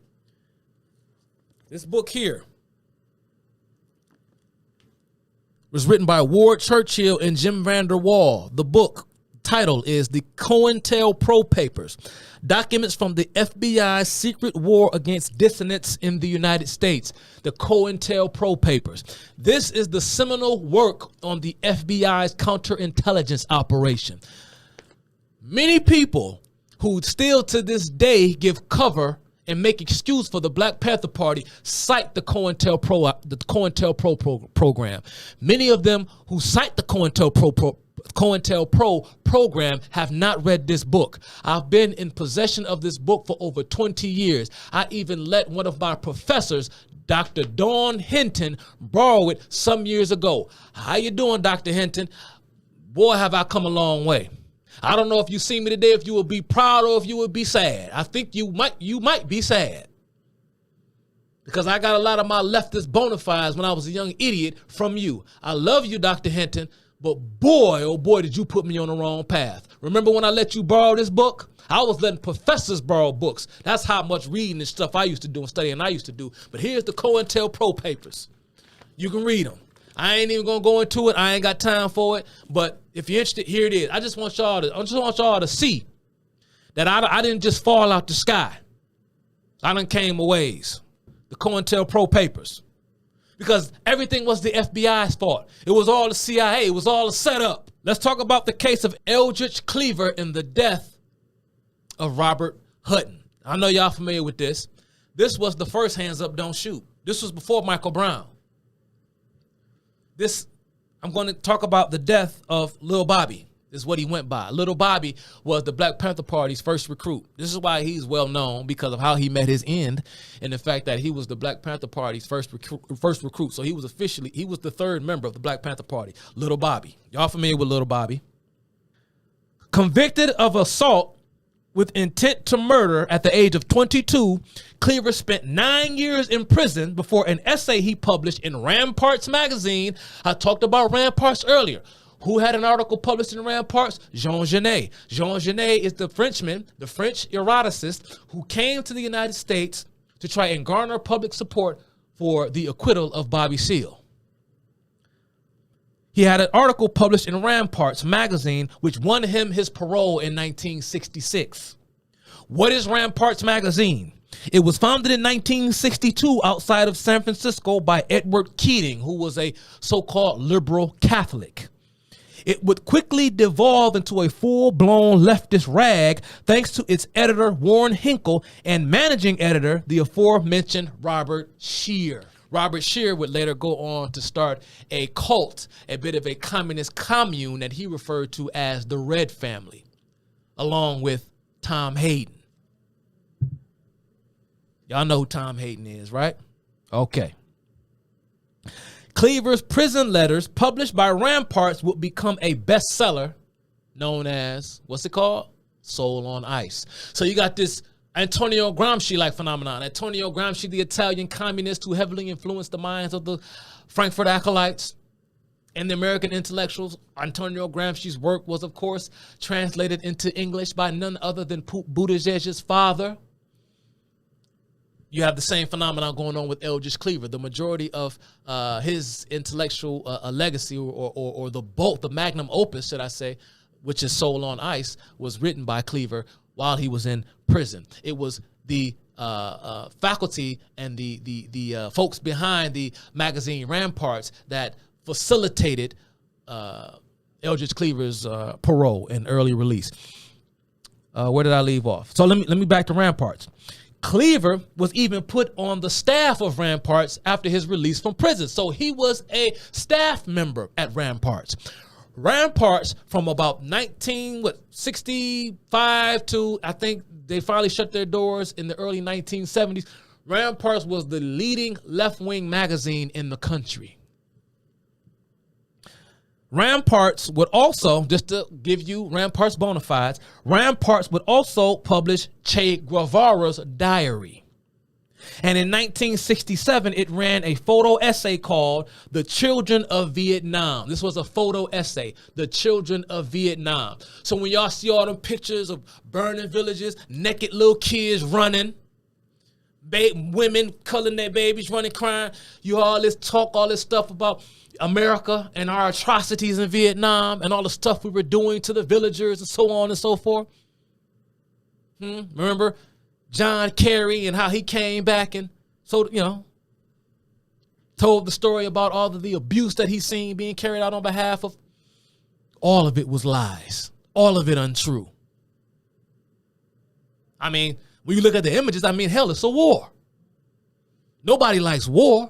This book here was written by Ward Churchill and Jim Vander Wall. The book title is The COINTELPRO Papers, Documents from the FBI's Secret War Against Dissidents in the United States. The COINTELPRO Papers. This is the seminal work on the FBI's counterintelligence operation. Many people who still to this day give cover and make excuse for the Black Panther Party cite the COINTELPRO program. Many of them who cite the COINTELPRO program have not read this book. I've been in possession of this book for over 20 years. I even let one of my professors, Dr. Dawn Hinton, borrow it some years ago. How you doing, Dr. Hinton? Boy, have I come a long way. I don't know if you see me today, if you would be proud or if you would be sad. I think you might be sad. Because I got a lot of my leftist bona fides when I was a young idiot from you. I love you, Dr. Hinton, but boy, oh boy, did you put me on the wrong path. Remember when I let you borrow this book? I was letting professors borrow books. That's how much reading and stuff I used to do and studying I used to do. But here's the COINTELPRO papers. You can read them. I ain't even gonna go into it. I ain't got time for it. But if you're interested, here it is. I just want y'all to see that I didn't just fall out the sky. I done came a ways. The COINTELPRO papers. Because everything was the FBI's fault. It was all the CIA. It was all a setup. Let's talk about the case of Eldridge Cleaver and the death of Robert Hutton. I know y'all familiar with this. This was the first Hands Up, Don't Shoot. This was before Michael Brown. I'm going to talk about the death of Lil Bobby. This is what he went by. Little Bobby was the Black Panther Party's first recruit. This is why he's well known, because of how he met his end and the fact that he was the Black Panther Party's first recruit. So he was the third member of the Black Panther Party, Little Bobby. Y'all familiar with Little Bobby? Convicted of assault with intent to murder at the age of 22, Cleaver spent 9 years in prison before an essay he published in Ramparts magazine. I talked about Ramparts earlier. Who had an article published in Ramparts? Jean Genet. Jean Genet is the Frenchman, the French eroticist, who came to the United States to try and garner public support for the acquittal of Bobby Seale. He had an article published in Ramparts magazine, which won him his parole in 1966. What is Ramparts magazine? It was founded in 1962 outside of San Francisco by Edward Keating, who was a so-called liberal Catholic. It would quickly devolve into a full-blown leftist rag thanks to its editor, Warren Hinkle, and managing editor, the aforementioned Robert Scheer. Robert Scheer would later go on to start a cult, a bit of a communist commune that he referred to as the Red Family, along with Tom Hayden. Y'all know who Tom Hayden is, right? Okay. Cleaver's prison letters, published by Ramparts, would become a bestseller known as, what's it called? Soul on Ice. So you got this Antonio Gramsci-like phenomenon. Antonio Gramsci, the Italian communist who heavily influenced the minds of the Frankfurt acolytes and the American intellectuals. Antonio Gramsci's work was, of course, translated into English by none other than Buttigieg's father. You have the same phenomenon going on with Eldridge Cleaver. The majority of his intellectual legacy or the magnum opus, should I say, which is Soul on Ice, was written by Cleaver while he was in prison. It was the faculty and the folks behind the magazine Ramparts that facilitated Eldridge Cleaver's parole and early release. Where did I leave off? So let me back to Ramparts. Cleaver was even put on the staff of Ramparts after his release from prison. So he was a staff member at Ramparts. Ramparts from about 1965 to, I think they finally shut their doors in the early 1970s. Ramparts was the leading left-wing magazine in the country. Ramparts would also, just to give you Ramparts bona fides, Ramparts would also publish Che Guevara's diary. And in 1967, it ran a photo essay called The Children of Vietnam. This was a photo essay, The Children of Vietnam. So when y'all see all them pictures of burning villages, naked little kids running, women culling their babies, running, crying, you all this talk, all this stuff about America and our atrocities in Vietnam and all the stuff we were doing to the villagers and so on and so forth. Remember John Kerry and how he came back and so, told the story about all of the abuse that he's seen being carried out on behalf of. All of it was lies. All of it untrue. I mean, when you look at the images, hell, it's a war. Nobody likes war.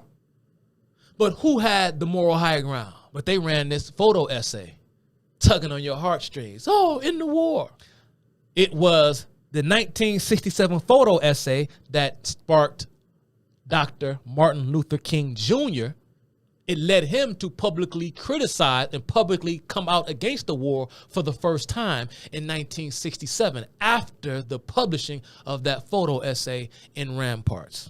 But who had the moral high ground? But they ran this photo essay, tugging on your heartstrings. Oh, in the war. It was the 1967 photo essay that sparked Dr. Martin Luther King Jr. It led him to publicly criticize and publicly come out against the war for the first time in 1967 after the publishing of that photo essay in Ramparts.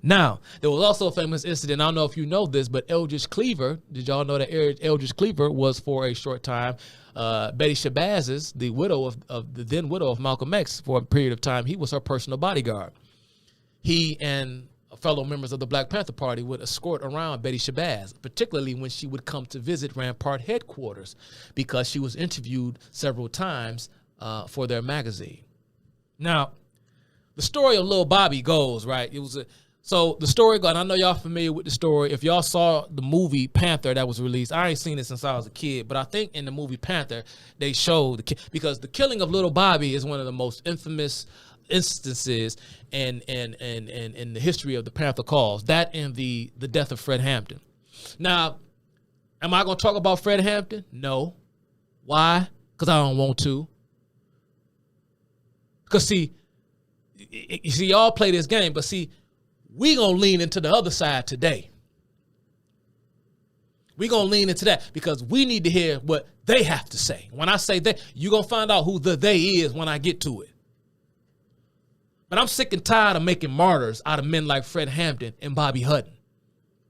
Now, there was also a famous incident. I don't know if you know this, but Eldridge Cleaver, did y'all know that Eldridge Cleaver was for a short time Betty Shabazz, the widow of the then widow of Malcolm X, for a period of time. He was her personal bodyguard. He and fellow members of the Black Panther Party would escort around Betty Shabazz, particularly when she would come to visit Rampart headquarters, because she was interviewed several times for their magazine. Now, the story of Lil Bobby goes, right? So the story, and I know y'all familiar with the story. If y'all saw the movie Panther that was released, I ain't seen it since I was a kid, but I think in the movie Panther, they showed because the killing of Lil Bobby is one of the most infamous instances in the history of the Panther cause. That and the death of Fred Hampton. Now, am I going to talk about Fred Hampton? No. Why? Because I don't want to. Because see, y'all play this game, but see, we gonna lean into the other side today. We gonna lean into that because we need to hear what they have to say. When I say they, you gonna find out who the they is when I get to it. But I'm sick and tired of making martyrs out of men like Fred Hampton and Bobby Hutton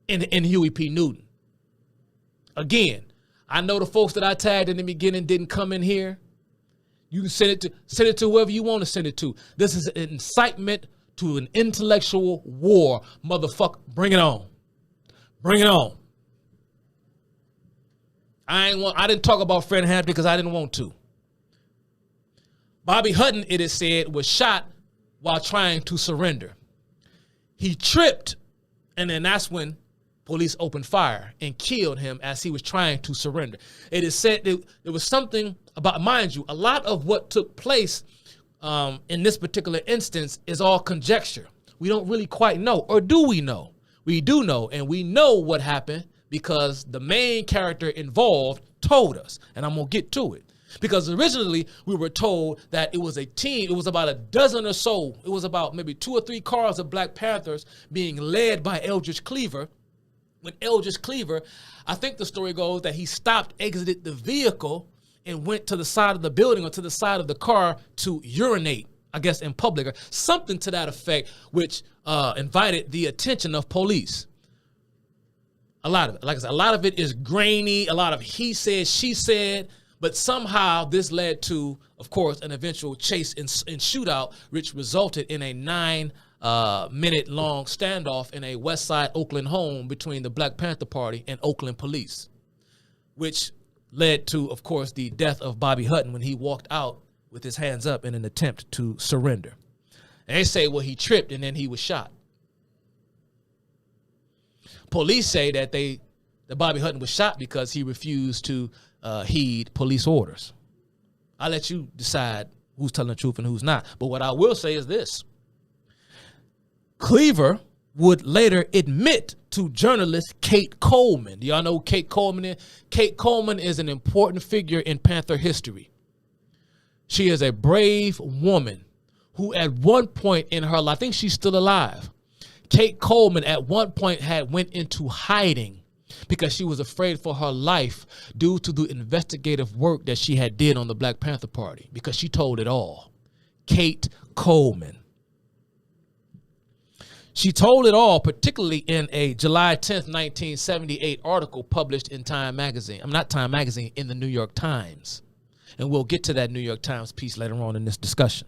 and Huey P. Newton. Again, I know the folks that I tagged in the beginning didn't come in here. You can send it to whoever you want to send it to. This is an incitement to an intellectual war. Motherfucker, bring it on. Bring it on. I didn't talk about Fred Hampton because I didn't want to. Bobby Hutton, it is said, was shot while trying to surrender. He tripped, and then that's when police opened fire and killed him as he was trying to surrender. It is said that there was something about, mind you, a lot of what took place in this particular instance is all conjecture. We don't really quite know, or do we know? We do know, and we know what happened because the main character involved told us, and I'm going to get to it. Because originally we were told that it was a team, it was about a dozen or so, it was about maybe 2 or 3 cars of Black Panthers being led by Eldridge Cleaver. When Eldridge Cleaver, I think the story goes that he stopped, exited the vehicle, and went to the side of the building or to the side of the car to urinate, I guess, in public, or something to that effect, which invited the attention of police. A lot of it, like I said, a lot of it is grainy, a lot of he said, she said, but somehow this led to, of course, an eventual chase and shootout, which resulted in a 9-minute-long standoff in a West Side Oakland home between the Black Panther Party and Oakland police, which led to, of course, the death of Bobby Hutton when he walked out with his hands up in an attempt to surrender. And they say, well, he tripped and then he was shot. Police say that Bobby Hutton was shot because he refused to heed police orders. I'll let you decide who's telling the truth and who's not. But what I will say is this. Cleaver would later admit to journalist Kate Coleman. Do y'all know who Kate Coleman is? Kate Coleman is an important figure in Panther history. She is a brave woman who at one point in her life, I think she's still alive. Kate Coleman at one point had went into hiding because she was afraid for her life due to the investigative work that she had did on the Black Panther Party, because she told it all. Kate Coleman. She told it all, particularly in a July 10th, 1978 article published in Time Magazine. Not Time Magazine, in the New York Times. And we'll get to that New York Times piece later on in this discussion.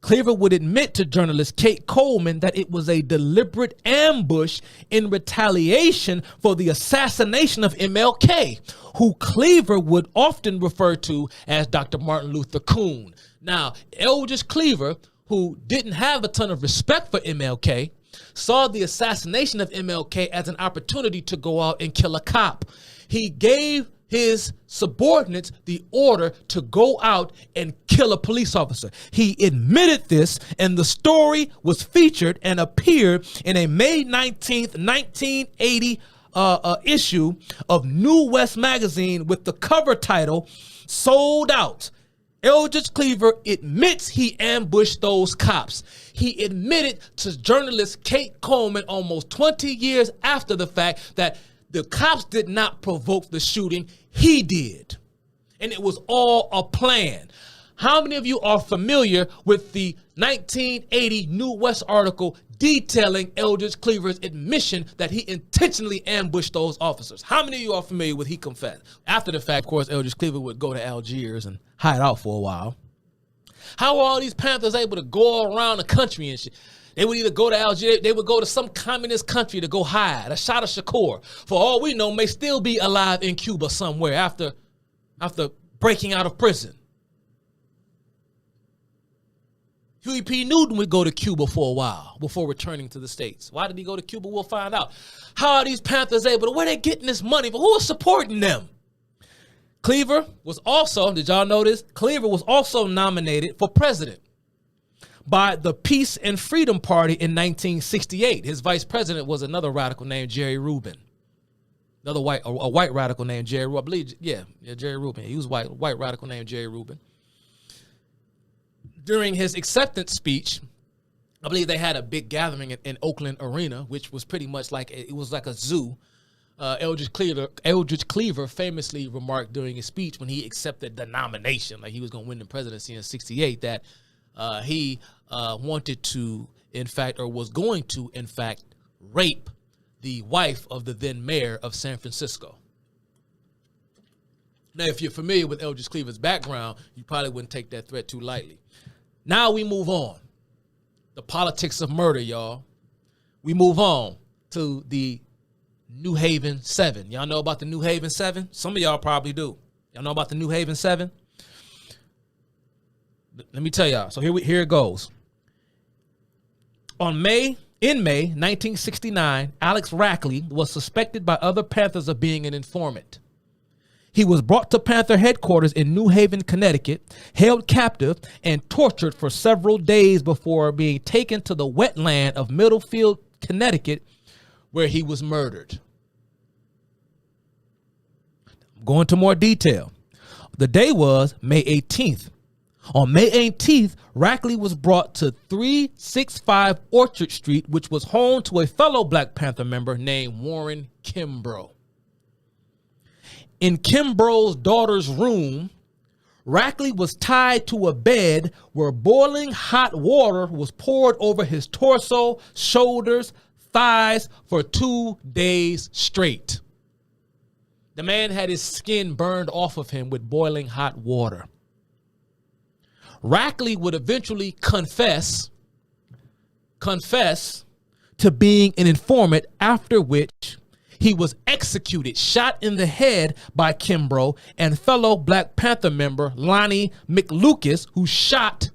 Cleaver would admit to journalist Kate Coleman that it was a deliberate ambush in retaliation for the assassination of MLK, who Cleaver would often refer to as Dr. Martin Luther King. Now, Eldridge Cleaver, who didn't have a ton of respect for MLK, saw the assassination of MLK as an opportunity to go out and kill a cop. He gave his subordinates the order to go out and kill a police officer. He admitted this, and the story was featured and appeared in a May 19th, 1980 issue of New West magazine with the cover title, "Sold Out." Eldridge Cleaver admits he ambushed those cops. He admitted to journalist Kate Coleman almost 20 years after the fact that the cops did not provoke the shooting, he did. And it was all a plan. How many of you are familiar with the 1980 New West article detailing Eldridge Cleaver's admission that he intentionally ambushed those officers? How many of you are familiar with he confessed? After the fact, of course, Eldridge Cleaver would go to Algiers and hide out for a while. How are all these Panthers able to go around the country and shit? They would either go to Algeria, they would go to some communist country to go hide. Ashada Shakur, for all we know, may still be alive in Cuba somewhere after breaking out of prison. Huey P. Newton would go to Cuba for a while before returning to the States. Why did he go to Cuba? We'll find out. How are these Panthers able to, where they getting this money? But who is supporting them? Cleaver was also, did y'all know this? Cleaver was also nominated for president by the Peace and Freedom Party in 1968. His vice president was another radical named Jerry Rubin. A white radical named Jerry Rubin. I believe, Jerry Rubin. He was white radical named Jerry Rubin. During his acceptance speech, I believe they had a big gathering in Oakland Arena, which was pretty much like, it was like a zoo. Eldridge Cleaver famously remarked during his speech when he accepted the nomination, like he was going to win the presidency in 68, that he wanted to, in fact, or was going to, in fact, rape the wife of the then mayor of San Francisco. Now, if you're familiar with Eldridge Cleaver's background, you probably wouldn't take that threat too lightly. Now we move on. The politics of murder, y'all. We move on to the New Haven 7. Y'all know about the New Haven 7? Some of y'all probably do. Y'all know about the New Haven 7? Let me tell y'all. So here it goes. In May 1969, Alex Rackley was suspected by other Panthers of being an informant. He was brought to Panther headquarters in New Haven, Connecticut, held captive, and tortured for several days before being taken to the wetland of Middlefield, Connecticut, where he was murdered. Going into more detail. The day was May 18th. On May 18th, Rackley was brought to 365 Orchard Street, which was home to a fellow Black Panther member named Warren Kimbrough. In Kimbrough's daughter's room, Rackley was tied to a bed where boiling hot water was poured over his torso, shoulders, thighs for 2 days straight. The man had his skin burned off of him with boiling hot water. Rackley would eventually confess to being an informant, after which he was executed, shot in the head by Kimbrough and fellow Black Panther member Lonnie McLucas, who shot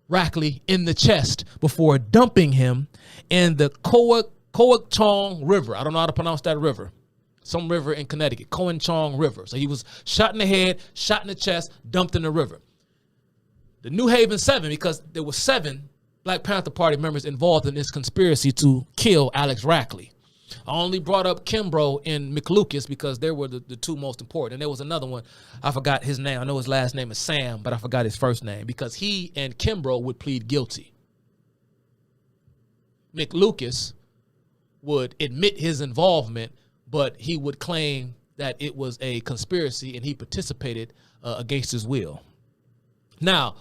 Rackley in the chest before dumping him in the Coachong River. I don't know how to pronounce that river. Some river in Connecticut, Coachong River. So he was shot in the head, shot in the chest, dumped in the river. The New Haven 7, because there were 7 Black Panther Party members involved in this conspiracy to kill Alex Rackley. I only brought up Kimbrough and McLucas because they were the two most important. And there was another one. I forgot his name. I know his last name is Sam, but I forgot his first name because he and Kimbrough would plead guilty. McLucas would admit his involvement, but he would claim that it was a conspiracy and he participated against his will. Now,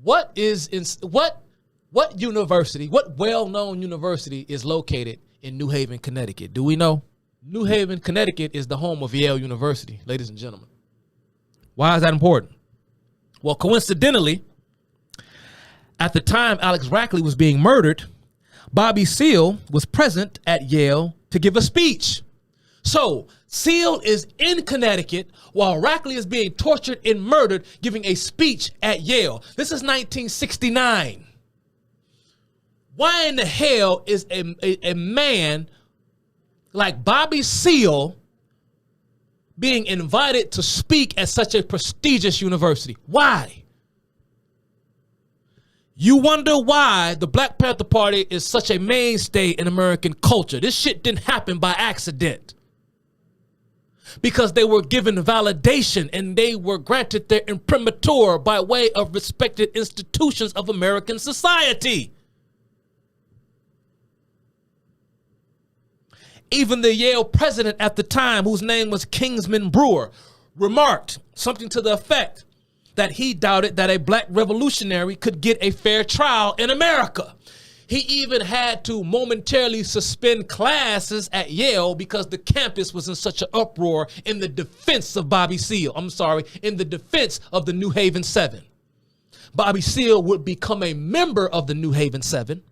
what university, what well-known university is located in New Haven, Connecticut? Do we know? New Haven, Connecticut is the home of Yale University, ladies and gentlemen. Why is that important? Well, coincidentally, at the time Alex Rackley was being murdered, Bobby Seale was present at Yale to give a speech. So Seale is in Connecticut while Rackley is being tortured and murdered, giving a speech at Yale. This is 1969. Why in the hell is a man like Bobby Seale being invited to speak at such a prestigious university? Why? You wonder why the Black Panther Party is such a mainstay in American culture. This shit didn't happen by accident. Because they were given validation and they were granted their imprimatur by way of respected institutions of American society. Even the Yale president at the time, whose name was Kingsman Brewer, remarked something to the effect that he doubted that a black revolutionary could get a fair trial in America. He even had to momentarily suspend classes at Yale because the campus was in such an uproar in the defense of Bobby Seale. In the defense of the New Haven Seven. Bobby Seale would become a member of the New Haven Seven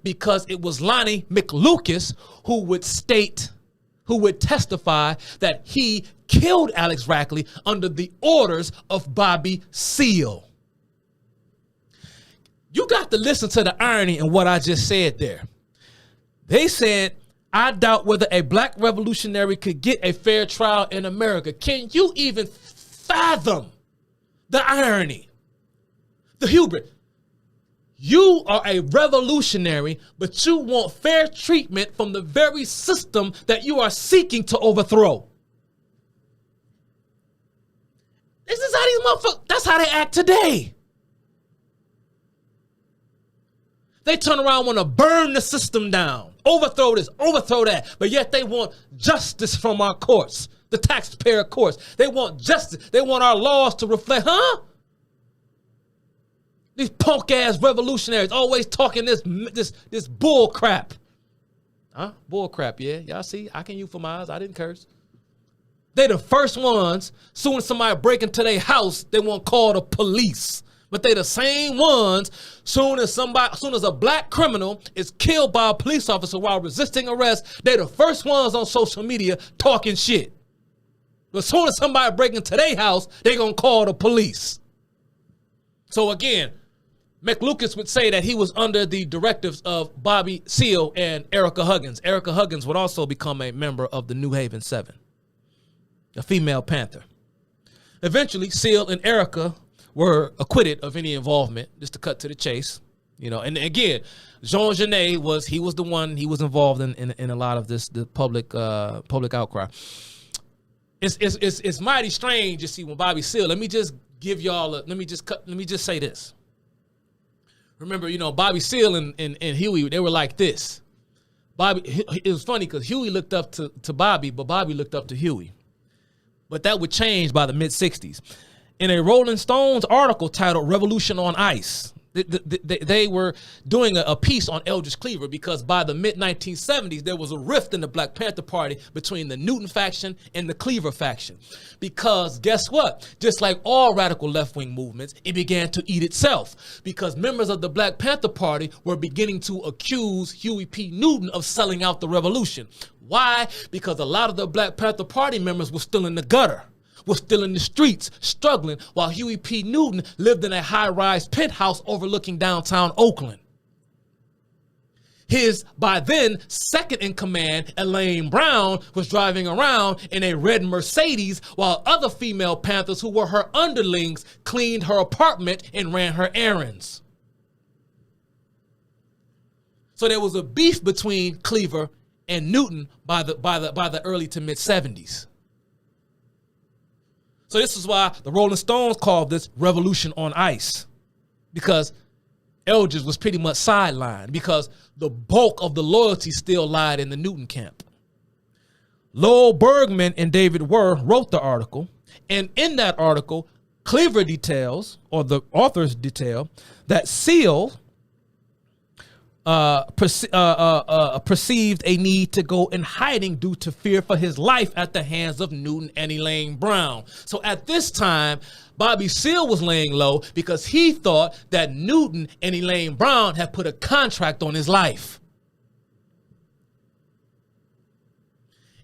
because it was Lonnie McLucas who would testify that he killed Alex Rackley under the orders of Bobby Seale. You got to listen to the irony in what I just said there. They said, I doubt whether a black revolutionary could get a fair trial in America. Can you even fathom the irony? The hubris. You are a revolutionary, but you want fair treatment from the very system that you are seeking to overthrow. This is how these motherfuckers, that's how they act today. They turn around and want to burn the system down, overthrow this, overthrow that, but yet they want justice from our courts, the taxpayer courts. They want justice. They want our laws to reflect, These punk-ass revolutionaries always talking this bull crap. Bull crap, yeah. Y'all see, I can euphemize. I didn't curse. They the first ones, soon as somebody break into their house, they won't call the police. But they the same ones, soon as a black criminal is killed by a police officer while resisting arrest, they the first ones on social media talking shit. But as soon as somebody break into their house, they gonna call the police. So again, McLucas would say that he was under the directives of Bobby Seale and Erica Huggins. Erica Huggins would also become a member of the New Haven Seven, a female Panther. Eventually, Seale and Erica were acquitted of any involvement, just to cut to the chase. And again, Jean Genet was the one, he was involved in a lot of the public outcry. It's mighty strange to see when Bobby Seale, let me just say this. Remember, Bobby Seale and Huey, they were like this. It was funny because Huey looked up to Bobby, but Bobby looked up to Huey. But that would change by the mid-'60s. In a Rolling Stones article titled Revolution on Ice, they were doing a piece on Eldridge Cleaver because by the mid-1970s, there was a rift in the Black Panther Party between the Newton faction and the Cleaver faction. Because guess what? Just like all radical left-wing movements, it began to eat itself because members of the Black Panther Party were beginning to accuse Huey P. Newton of selling out the revolution. Why? Because a lot of the Black Panther Party members were still in the gutter, was still in the streets, struggling, while Huey P. Newton lived in a high-rise penthouse overlooking downtown Oakland. His, by then, second in command, Elaine Brown, was driving around in a red Mercedes, while other female Panthers who were her underlings cleaned her apartment and ran her errands. So there was a beef between Cleaver and Newton by the early to mid-'70s. So this is why the Rolling Stones called this Revolution on Ice, because Eldridge was pretty much sidelined because the bulk of the loyalty still lied in the Newton camp. Lowell Bergman and David Werr wrote the article, and in that article, Cleaver details, or the authors detail, that Seal perceived a need to go in hiding due to fear for his life at the hands of Newton and Elaine Brown. So at this time, Bobby Seale was laying low because he thought that Newton and Elaine Brown had put a contract on his life.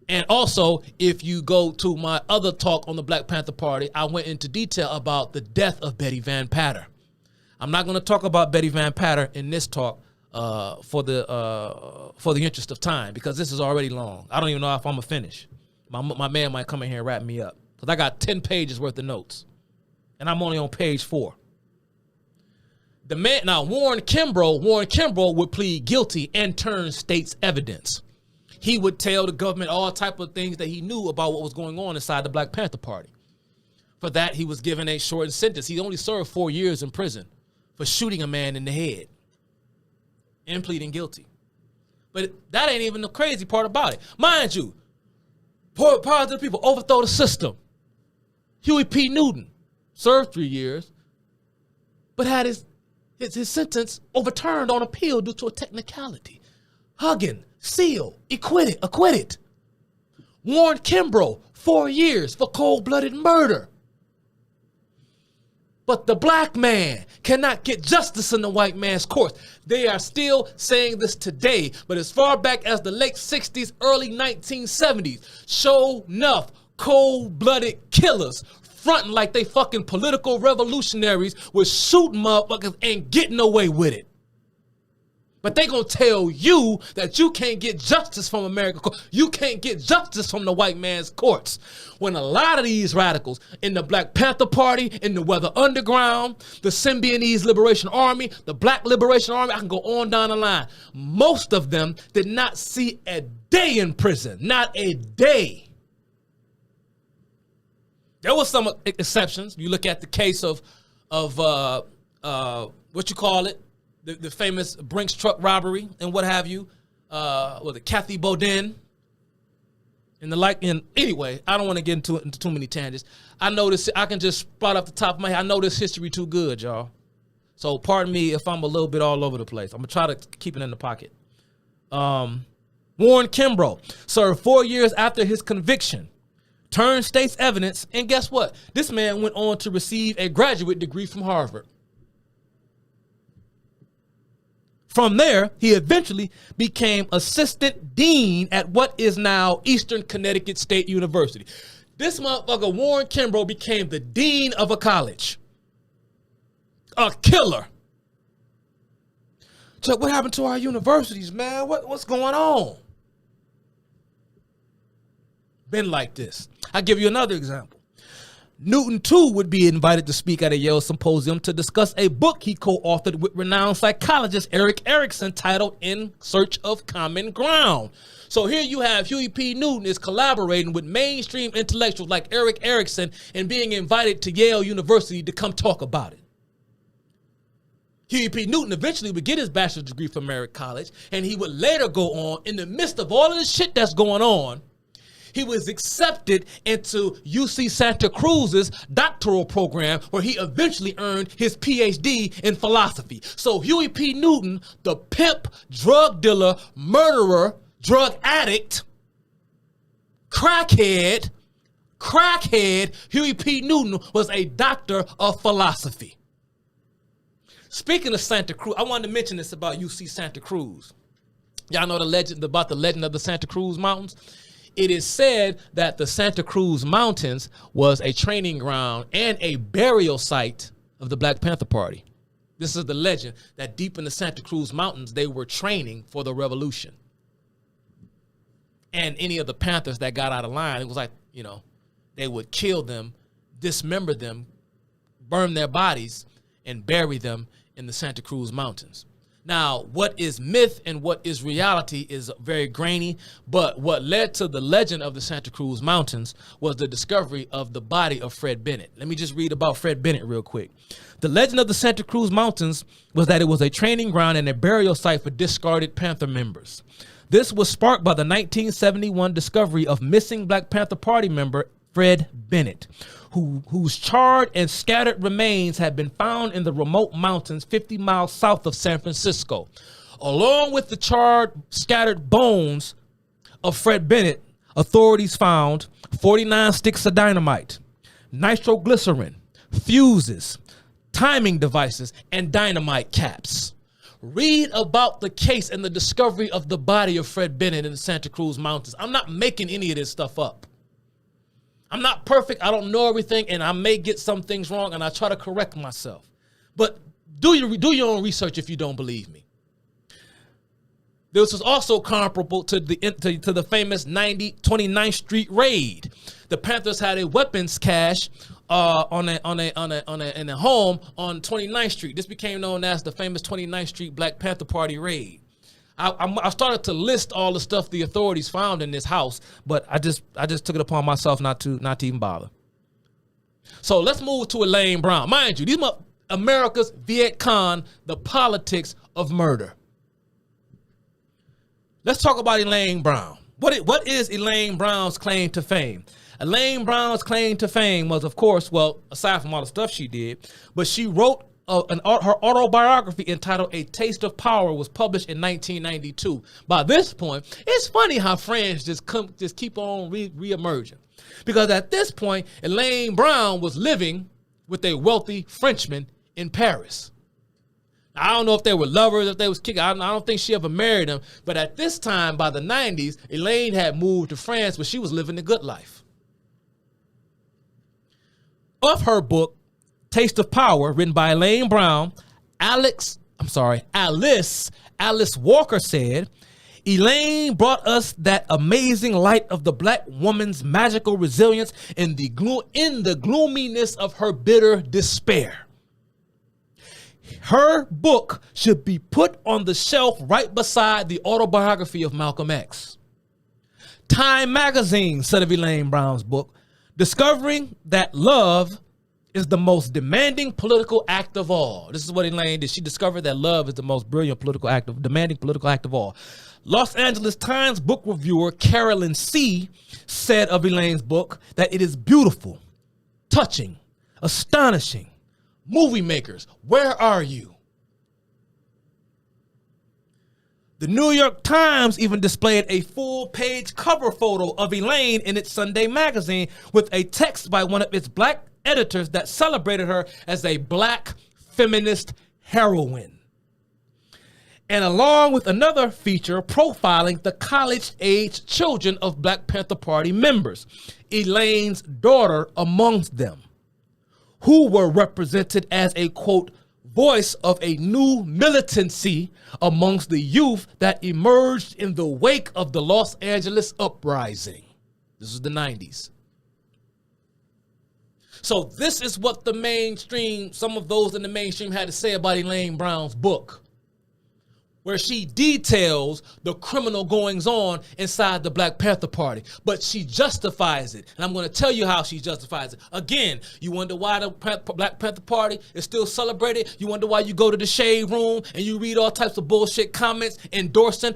And also, if you go to my other talk on the Black Panther Party, I went into detail about the death of Betty Van Patter. I'm not going to talk about Betty Van Patter in this talk for the interest of time, because this is already long. I don't even know if I'm going to finish. My man might come in here and wrap me up, because I got 10 pages worth of notes, and I'm only on page 4. The man, now Warren Kimbrough would plead guilty and turn state's evidence. He would tell the government all type of things that he knew about what was going on inside the Black Panther Party. For that, he was given a shortened sentence. He only served 4 years in prison for shooting a man in the head and pleading guilty. But that ain't even the crazy part about it. Mind you, positive people overthrow the system. Huey P. Newton served 3 years, but had his sentence overturned on appeal due to a technicality. Huggin, Seal, acquitted. Warren Kimbrough, 4 years for cold-blooded murder. But the black man cannot get justice in the white man's courts. They are still saying this today, but as far back as the late 60s, early 1970s, sure enough, cold-blooded killers fronting like they fucking political revolutionaries was shooting motherfuckers and getting away with it. But they gonna tell you that you can't get justice from America. You can't get justice from the white man's courts. When a lot of these radicals in the Black Panther Party, in the Weather Underground, the Symbionese Liberation Army, the Black Liberation Army, I can go on down the line. Most of them did not see a day in prison, not a day. There was some exceptions. You look at the case of what you call it, the famous Brinks truck robbery and what have you, with Kathy Bodin and the like. And anyway, I don't want to get into too many tangents. I know this. I can just spot off the top of my head. I know this history too good, y'all. So pardon me if I'm a little bit all over the place. I'm gonna try to keep it in the pocket. Warren Kimbrough served 4 years after his conviction, turned state's evidence, and guess what? This man went on to receive a graduate degree from Harvard. From there, he eventually became assistant dean at what is now Eastern Connecticut State University. This motherfucker, Warren Kimbrough, became the dean of a college. A killer. Chuck, what happened to our universities, man? What's going on? Been like this. I'll give you another example. Newton, too, would be invited to speak at a Yale symposium to discuss a book he co-authored with renowned psychologist Erik Erikson titled In Search of Common Ground. So here you have Huey P. Newton is collaborating with mainstream intellectuals like Erik Erikson and being invited to Yale University to come talk about it. Huey P. Newton eventually would get his bachelor's degree from Merritt College, and he would later go on, in the midst of all of this shit that's going on, he was accepted into UC Santa Cruz's doctoral program, where he eventually earned his PhD in philosophy. So Huey P. Newton, the pimp, drug dealer, murderer, drug addict, crackhead, Huey P. Newton was a doctor of philosophy. Speaking of Santa Cruz, I wanted to mention this about UC Santa Cruz. Y'all know the legend of the Santa Cruz Mountains? It is said that the Santa Cruz Mountains was a training ground and a burial site of the Black Panther Party. This is the legend, that deep in the Santa Cruz Mountains, they were training for the revolution. And any of the Panthers that got out of line, it was like, they would kill them, dismember them, burn their bodies, and bury them in the Santa Cruz Mountains. Now, what is myth and what is reality is very grainy, but what led to the legend of the Santa Cruz Mountains was the discovery of the body of Fred Bennett. Let me just read about Fred Bennett real quick. The legend of the Santa Cruz Mountains was that it was a training ground and a burial site for discarded Panther members. This was sparked by the 1971 discovery of missing Black Panther Party member Fred Bennett, whose charred and scattered remains had been found in the remote mountains 50 miles south of San Francisco. Along with the charred, scattered bones of Fred Bennett, authorities found 49 sticks of dynamite, nitroglycerin, fuses, timing devices, and dynamite caps. Read about the case and the discovery of the body of Fred Bennett in the Santa Cruz Mountains. I'm not making any of this stuff up. I'm not perfect. I don't know everything, and I may get some things wrong, and I try to correct myself. But do your own research if you don't believe me. This was also comparable to the famous 29th Street raid. The Panthers had a weapons cache in a home on 29th Street. This became known as the famous 29th Street Black Panther Party raid. I started to list all the stuff the authorities found in this house, but I just took it upon myself not to even bother. So let's move to Elaine Brown. Mind you, these are America's Viet Cong, the politics of murder. Let's talk about Elaine Brown. What is Elaine Brown's claim to fame? Elaine Brown's claim to fame was, of course, well, aside from all the stuff she did, but she wrote her autobiography entitled A Taste of Power was published in 1992. By this point, it's funny how friends just keep on reemerging. Because at this point, Elaine Brown was living with a wealthy Frenchman in Paris. I don't know if they were lovers, if they was kicking. I don't think she ever married him. But at this time, by the 90s, Elaine had moved to France, but she was living the good life. Of her book, Taste of Power, written by Elaine Brown, Alice Walker said, Elaine brought us that amazing light of the black woman's magical resilience in the gloominess of her bitter despair. Her book should be put on the shelf right beside the autobiography of Malcolm X. Time magazine said of Elaine Brown's book, discovering that love is the most demanding political act of all. This is what Elaine did. She discovered that love is the most brilliant demanding political act of all. Los Angeles Times book reviewer Carolyn C. said of Elaine's book that it is beautiful, touching, astonishing. Movie makers, where are you? The New York Times even displayed a full-page cover photo of Elaine in its Sunday magazine with a text by one of its black editors that celebrated her as a black feminist heroine. And along with another feature profiling the college-age children of Black Panther Party members, Elaine's daughter amongst them, who were represented as a, quote, voice of a new militancy amongst the youth that emerged in the wake of the Los Angeles uprising. This is the 90s. So this is what some of those in the mainstream had to say about Elaine Brown's book, where she details the criminal goings-on inside the Black Panther Party. But she justifies it. And I'm going to tell you how she justifies it. Again, you wonder why the Black Panther Party is still celebrated? You wonder why you go to the shade room and you read all types of bullshit comments endorsing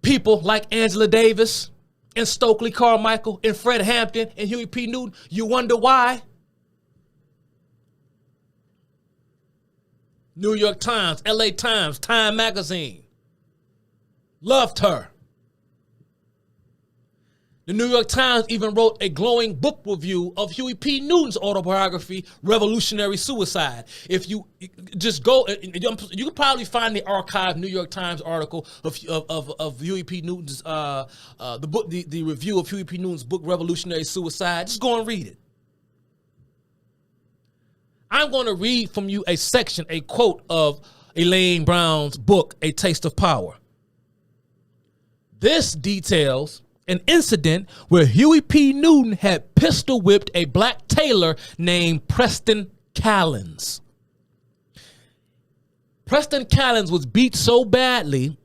people like Angela Davis and Stokely Carmichael and Fred Hampton and Huey P. Newton? You wonder why? New York Times, LA Times, Time Magazine loved her. The New York Times even wrote a glowing book review of Huey P. Newton's autobiography, Revolutionary Suicide. If you just go, you can probably find the archived New York Times article of Huey P. Newton's the review of Huey P. Newton's book, Revolutionary Suicide. Just go and read it. I'm going to read from you a quote of Elaine Brown's book, A Taste of Power. This details an incident where Huey P. Newton had pistol whipped a black tailor named Preston Callens. Preston Callens was beat so badly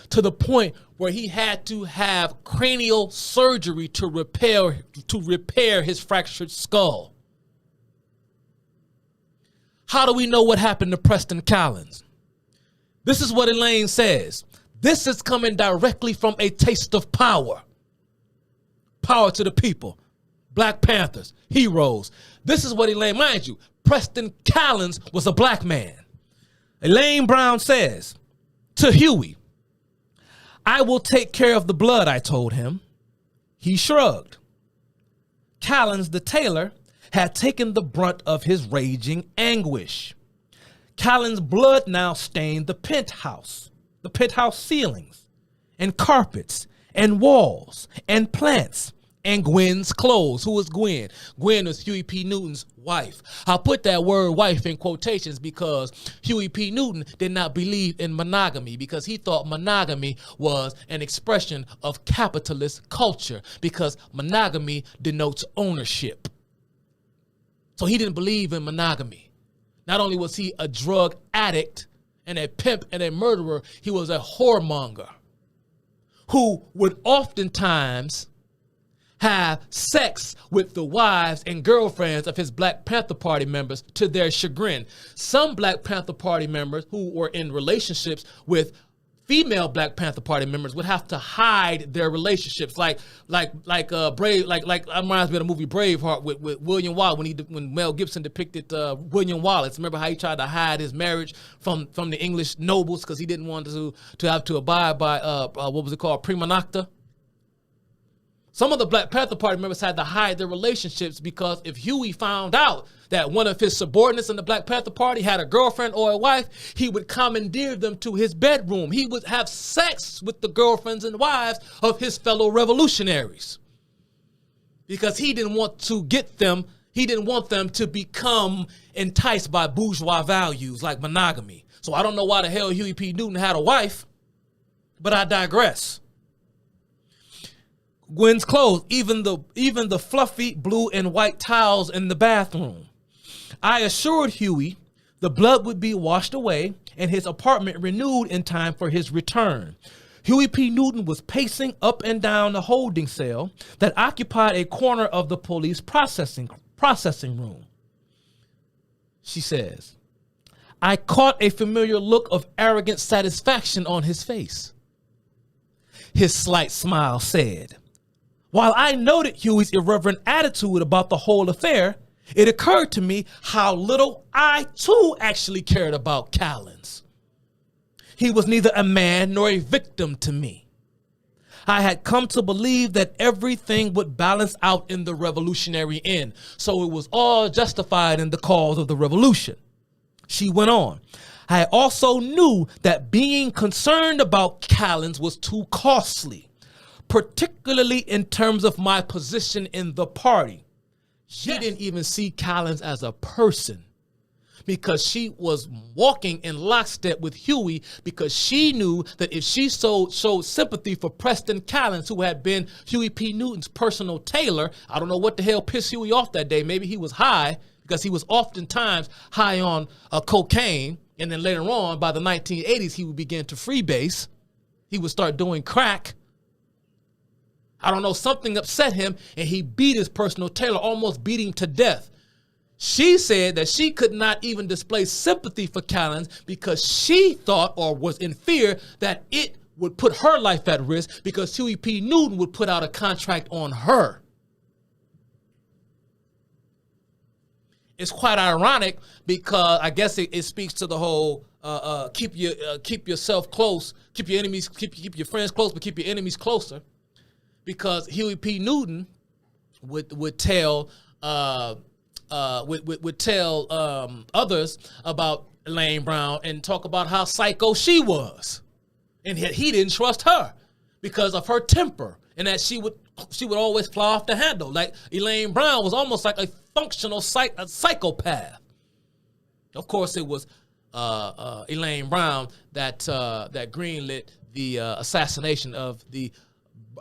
to the point where he had to have cranial surgery to repair his fractured skull. How do we know what happened to Preston Callens? This is what Elaine says. This is coming directly from A Taste of Power. Power to the people. Black Panthers, heroes. This is what Elaine, mind you, Preston Callins was a black man. Elaine Brown says to Huey, "I will take care of the blood," I told him. He shrugged. Callins, the tailor, had taken the brunt of his raging anguish. Callins' blood now stained the penthouse ceilings, and carpets, and walls, and plants, and Gwen's clothes. Who was Gwen? Gwen was Huey P. Newton's wife. I'll put that word wife in quotations because Huey P. Newton did not believe in monogamy, because he thought monogamy was an expression of capitalist culture, because monogamy denotes ownership. So he didn't believe in monogamy. Not only was he a drug addict and a pimp and a murderer, he was a whoremonger who would oftentimes have sex with the wives and girlfriends of his Black Panther Party members to their chagrin. Some Black Panther Party members who were in relationships with female Black Panther Party members would have to hide their relationships, like Brave, like I reminds me of the movie Braveheart with William Wallace when Mel Gibson depicted William Wallace. Remember how he tried to hide his marriage from the English nobles because he didn't want to have to abide by what was it called, prima nocta. Some of the Black Panther Party members had to hide their relationships because if Huey found out that one of his subordinates in the Black Panther Party had a girlfriend or a wife, he would commandeer them to his bedroom. He would have sex with the girlfriends and wives of his fellow revolutionaries because he didn't want them to become enticed by bourgeois values like monogamy. So I don't know why the hell Huey P. Newton had a wife, but I digress. Gwen's clothes, even the fluffy blue and white towels in the bathroom. I assured Huey the blood would be washed away and his apartment renewed in time for his return. Huey P. Newton was pacing up and down the holding cell that occupied a corner of the police processing room. She says, I caught a familiar look of arrogant satisfaction on his face. His slight smile said, while I noted Huey's irreverent attitude about the whole affair, it occurred to me how little I, too, actually cared about Callins. He was neither a man nor a victim to me. I had come to believe that everything would balance out in the revolutionary end, so it was all justified in the cause of the revolution. She went on. I also knew that being concerned about Callins was too costly, particularly in terms of my position in the party. She didn't even see Callins as a person because she was walking in lockstep with Huey because she knew that if she showed sympathy for Preston Callins, who had been Huey P. Newton's personal tailor, I don't know what the hell pissed Huey off that day. Maybe he was high because he was oftentimes high on cocaine. And then later on, by the 1980s, he would begin to freebase. He would start doing crack. I don't know, something upset him, and he beat his personal tailor, almost beat him to death. She said that she could not even display sympathy for Callins because she thought or was in fear that it would put her life at risk because Huey P. Newton would put out a contract on her. It's quite ironic because I guess it speaks to the whole keep yourself close, keep your enemies, keep your friends close, but keep your enemies closer. Because Huey P. Newton would tell others about Elaine Brown and talk about how psycho she was, and he didn't trust her because of her temper and that she would always fly off the handle. Like Elaine Brown was almost like a functional psychopath. Of course, it was Elaine Brown that greenlit the assassination of the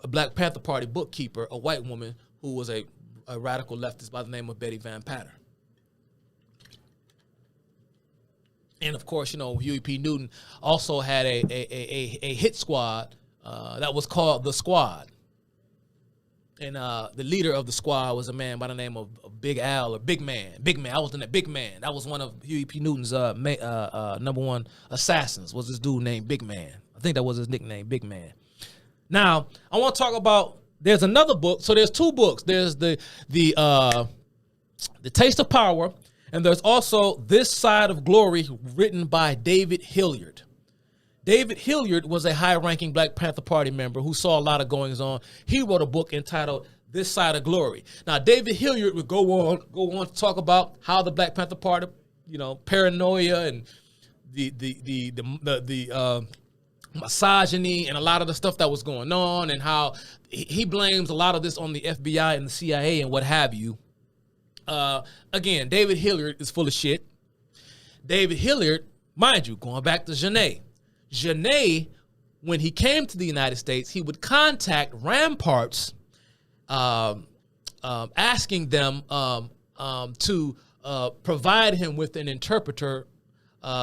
Black Panther Party bookkeeper, a white woman who was a radical leftist by the name of Betty Van Patter. And of course, you know, Huey P. Newton also had a hit squad that was called the Squad. And the leader of the squad was a man by the name of Big Al, or Big Man. Big Man. I was in that Big Man. That was one of Huey P. Newton's number one assassins, was this dude named Big Man. I think that was his nickname, Big Man. Now, I want to talk about there's another book. So there's two books. There's the Taste of Power, and there's also This Side of Glory, written by David Hilliard. David Hilliard was a high-ranking Black Panther Party member who saw a lot of goings on. He wrote a book entitled This Side of Glory. Now, David Hilliard would go on to talk about how the Black Panther Party, paranoia and the misogyny and a lot of the stuff that was going on, and how he blames a lot of this on the FBI and the CIA and what have you. Again, David Hilliard is full of shit. David Hilliard, mind you, going back to Genet, when he came to the United States, he would contact ramparts, asking them to provide him with an interpreter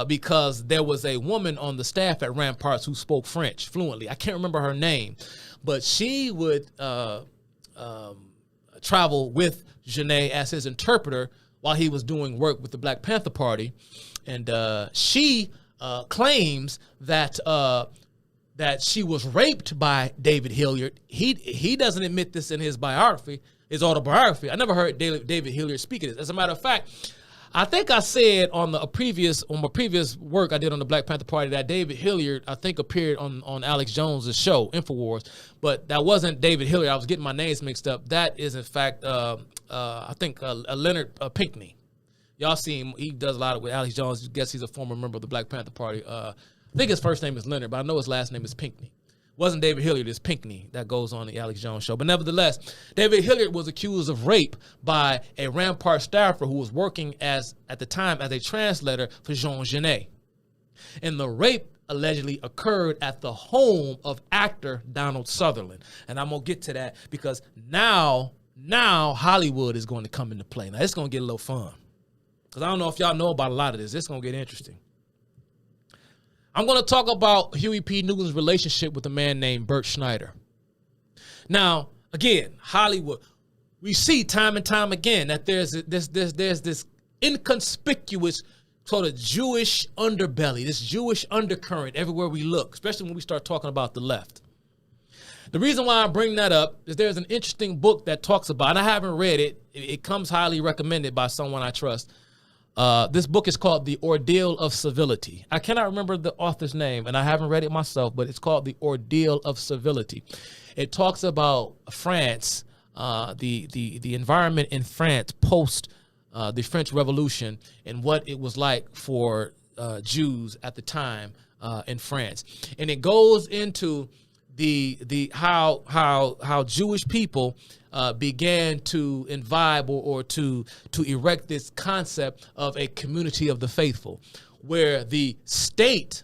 because there was a woman on the staff at ramparts who spoke French fluently. I can't remember her name, but she would travel with Genet as his interpreter while he was doing work with the Black Panther Party. And she claims that she was raped by David Hilliard. He doesn't admit this in his autobiography. I never heard David Hilliard speak of this. As a matter of fact, I think I said on my previous work I did on the Black Panther Party that David Hilliard, I think, appeared on Alex Jones' show, InfoWars, but that wasn't David Hilliard. I was getting my names mixed up. That is, in fact, I think Leonard Pinckney. Y'all see him. He does a lot with Alex Jones. I guess he's a former member of the Black Panther Party. I think his first name is Leonard, but I know his last name is Pinckney. Wasn't David Hilliard, it's Pinckney that goes on the Alex Jones show. But nevertheless, David Hilliard was accused of rape by a Rampart staffer who was working at the time as a translator for Jean Genet. And the rape allegedly occurred at the home of actor Donald Sutherland. And I'm going to get to that because now Hollywood is going to come into play. Now, it's going to get a little fun. Because I don't know if y'all know about a lot of this. It's going to get interesting. I'm going to talk about Huey P. Newton's relationship with a man named Bert Schneider. Now, again, Hollywood, we see time and time again that there's this inconspicuous sort of Jewish underbelly, this Jewish undercurrent everywhere we look, especially when we start talking about the left. The reason why I bring that up is there's an interesting book that talks about, and I haven't read it. It comes highly recommended by someone I trust. This book is called The Ordeal of Civility. I cannot remember the author's name, and I haven't read it myself, but it's called The Ordeal of Civility. It talks about France, the environment in France post the French Revolution, and what it was like for Jews at the time in France. And it goes into how Jewish people began to imbibe or to erect this concept of a community of the faithful, where the state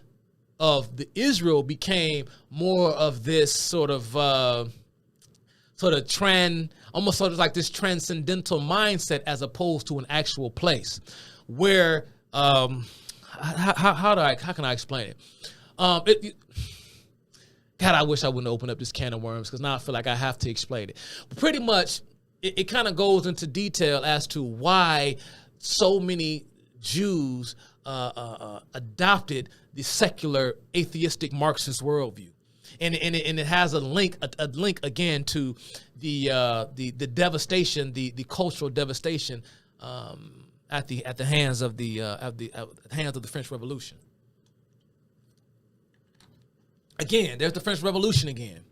of the Israel became more of this almost sort of like this transcendental mindset as opposed to an actual place where how can I explain it? God, I wish I wouldn't open up this can of worms because now I feel like I have to explain it. But pretty much, it kind of goes into detail as to why so many Jews adopted the secular, atheistic Marxist worldview, and it has a link again to the devastation, the cultural devastation at the hands of the French Revolution. Again, there's the French Revolution again.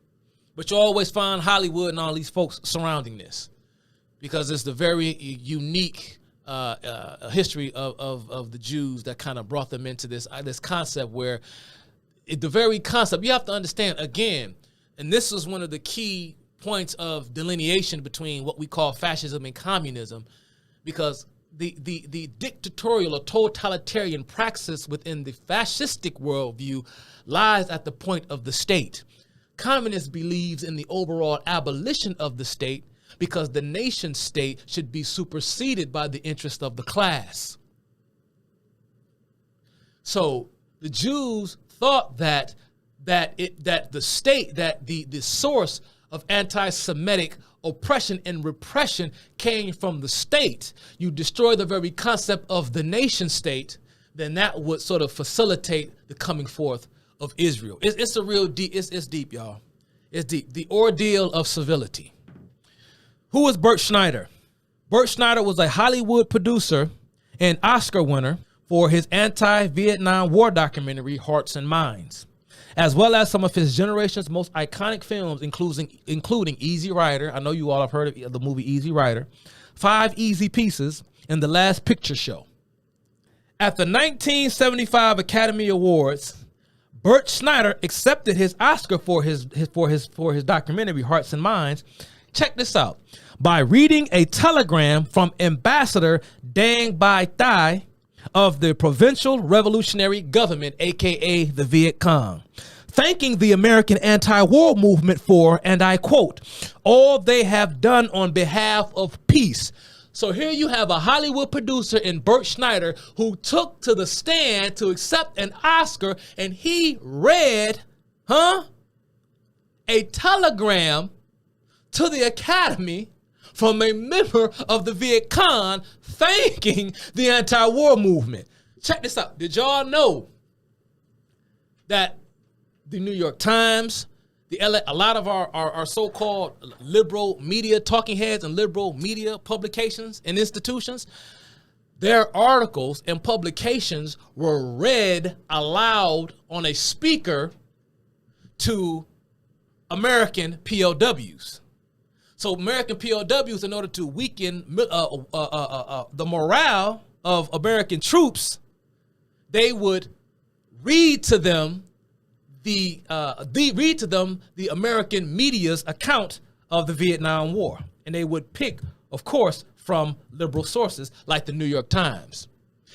But you always find Hollywood and all these folks surrounding this because it's the very unique history of the Jews that kind of brought them into this concept where the very concept, you have to understand, again, and this is one of the key points of delineation between what we call fascism and communism, because the dictatorial or totalitarian praxis within the fascistic worldview lies at the point of the state. Communist believes in the overall abolition of the state because the nation state should be superseded by the interest of the class. So the Jews thought that the state, that the source of anti-Semitic oppression and repression came from the state. You destroy the very concept of the nation state, then that would sort of facilitate the coming forth of Israel. It's a real deep. It's deep, y'all. It's the ordeal of civility. Who is Bert Schneider? Bert Schneider was a Hollywood producer and Oscar winner for his anti-Vietnam War documentary, Hearts and Minds, as well as some of his generation's most iconic films, including Easy Rider. I know you all have heard of the movie Easy Rider, 5 Easy Pieces, and The Last Picture Show. At the 1975 Academy Awards, Bert Schneider accepted his Oscar for his documentary, Hearts and Minds. Check this out. By reading a telegram from Ambassador Dang Bai Thai of the Provincial Revolutionary Government, aka the Viet Cong, thanking the American anti-war movement for, and I quote, all they have done on behalf of peace. So here you have a Hollywood producer in Bert Schneider who took to the stand to accept an Oscar, and he read, a telegram to the Academy from a member of the Viet Cong thanking the anti-war movement. Check this out. Did y'all know that the New York Times, a lot of our so-called liberal media talking heads and liberal media publications and institutions, their articles and publications were read aloud on a speaker to American POWs. So American POWs, in order to weaken the morale of American troops, they would read to them the American media's account of the Vietnam War, and they would pick, of course, from liberal sources like the New York Times.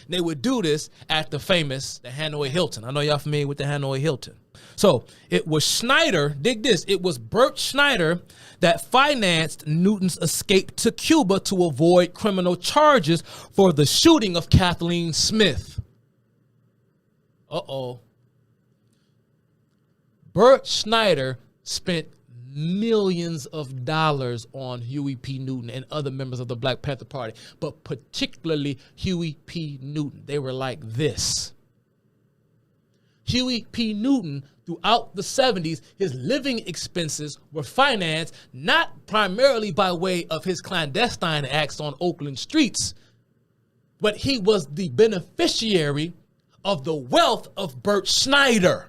And they would do this at the Hanoi Hilton. I know y'all familiar with the Hanoi Hilton. So it was Schneider, dig this, it was Bert Schneider that financed Newton's escape to Cuba to avoid criminal charges for the shooting of Kathleen Smith. Bert Schneider spent millions of dollars on Huey P. Newton and other members of the Black Panther Party, but particularly Huey P. Newton. They were like this. Huey P. Newton, throughout the 70s, his living expenses were financed not primarily by way of his clandestine acts on Oakland streets, but he was the beneficiary of the wealth of Bert Schneider.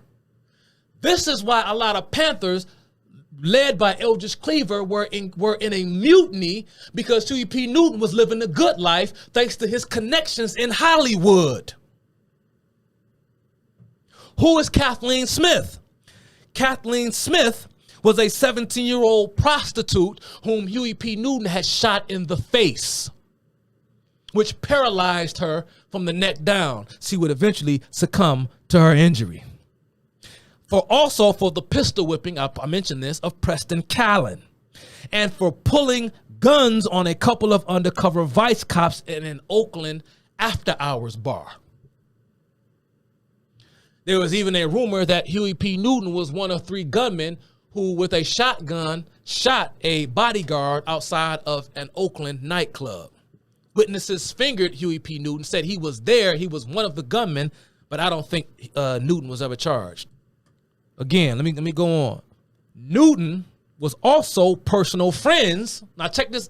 This is why a lot of Panthers, led by Eldridge Cleaver, were in a mutiny, because Huey P. Newton was living a good life thanks to his connections in Hollywood. Who is Kathleen Smith? Kathleen Smith was a 17-year-old prostitute whom Huey P. Newton had shot in the face, which paralyzed her from the neck down. She would eventually succumb to her injury. For the pistol whipping, I mentioned this, of Preston Callan, and for pulling guns on a couple of undercover vice cops in an Oakland after-hours bar. There was even a rumor that Huey P. Newton was one of 3 gunmen who, with a shotgun, shot a bodyguard outside of an Oakland nightclub. Witnesses fingered Huey P. Newton, said he was there, he was one of the gunmen, but I don't think Newton was ever charged. Again, let me go on. Newton was also personal friends. Now check this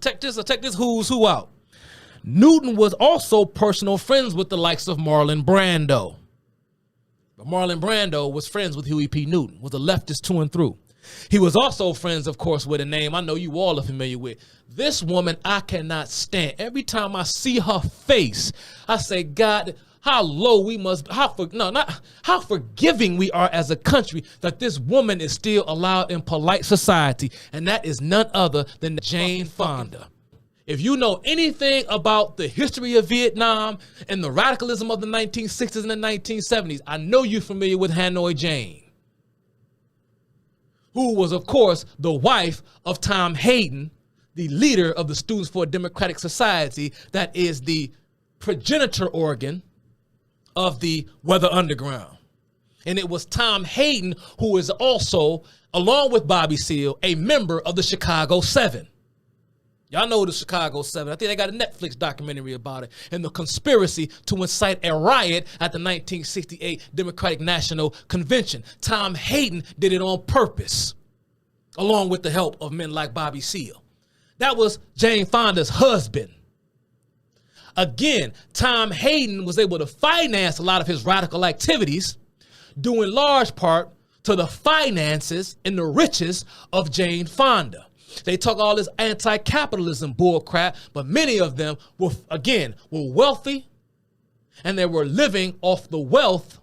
who's who out. Newton was also personal friends with the likes of Marlon Brando. But Marlon Brando was friends with Huey P. Newton, was a leftist through and through. He was also friends, of course, with a name I know you all are familiar with. This woman I cannot stand. Every time I see her face, I say, God, how low we must, how forgiving we are as a country that this woman is still allowed in polite society. And that is none other than Jane Fonda. If you know anything about the history of Vietnam and the radicalism of the 1960s and the 1970s, I know you're familiar with Hanoi Jane, who was, of course, the wife of Tom Hayden, the leader of the Students for a Democratic Society, that is the progenitor organ of the Weather Underground. And it was Tom Hayden who is also, along with Bobby Seale, a member of the Chicago 7. Y'all know the Chicago 7. I think they got a Netflix documentary about it, and the conspiracy to incite a riot at the 1968 Democratic National Convention. Tom Hayden did it on purpose. along with the help of men like Bobby Seale. That was Jane Fonda's husband. Again, Tom Hayden was able to finance a lot of his radical activities, due in large part to the finances and the riches of Jane Fonda. They talk all this anti-capitalism bullcrap, but many of them were wealthy, and they were living off the wealth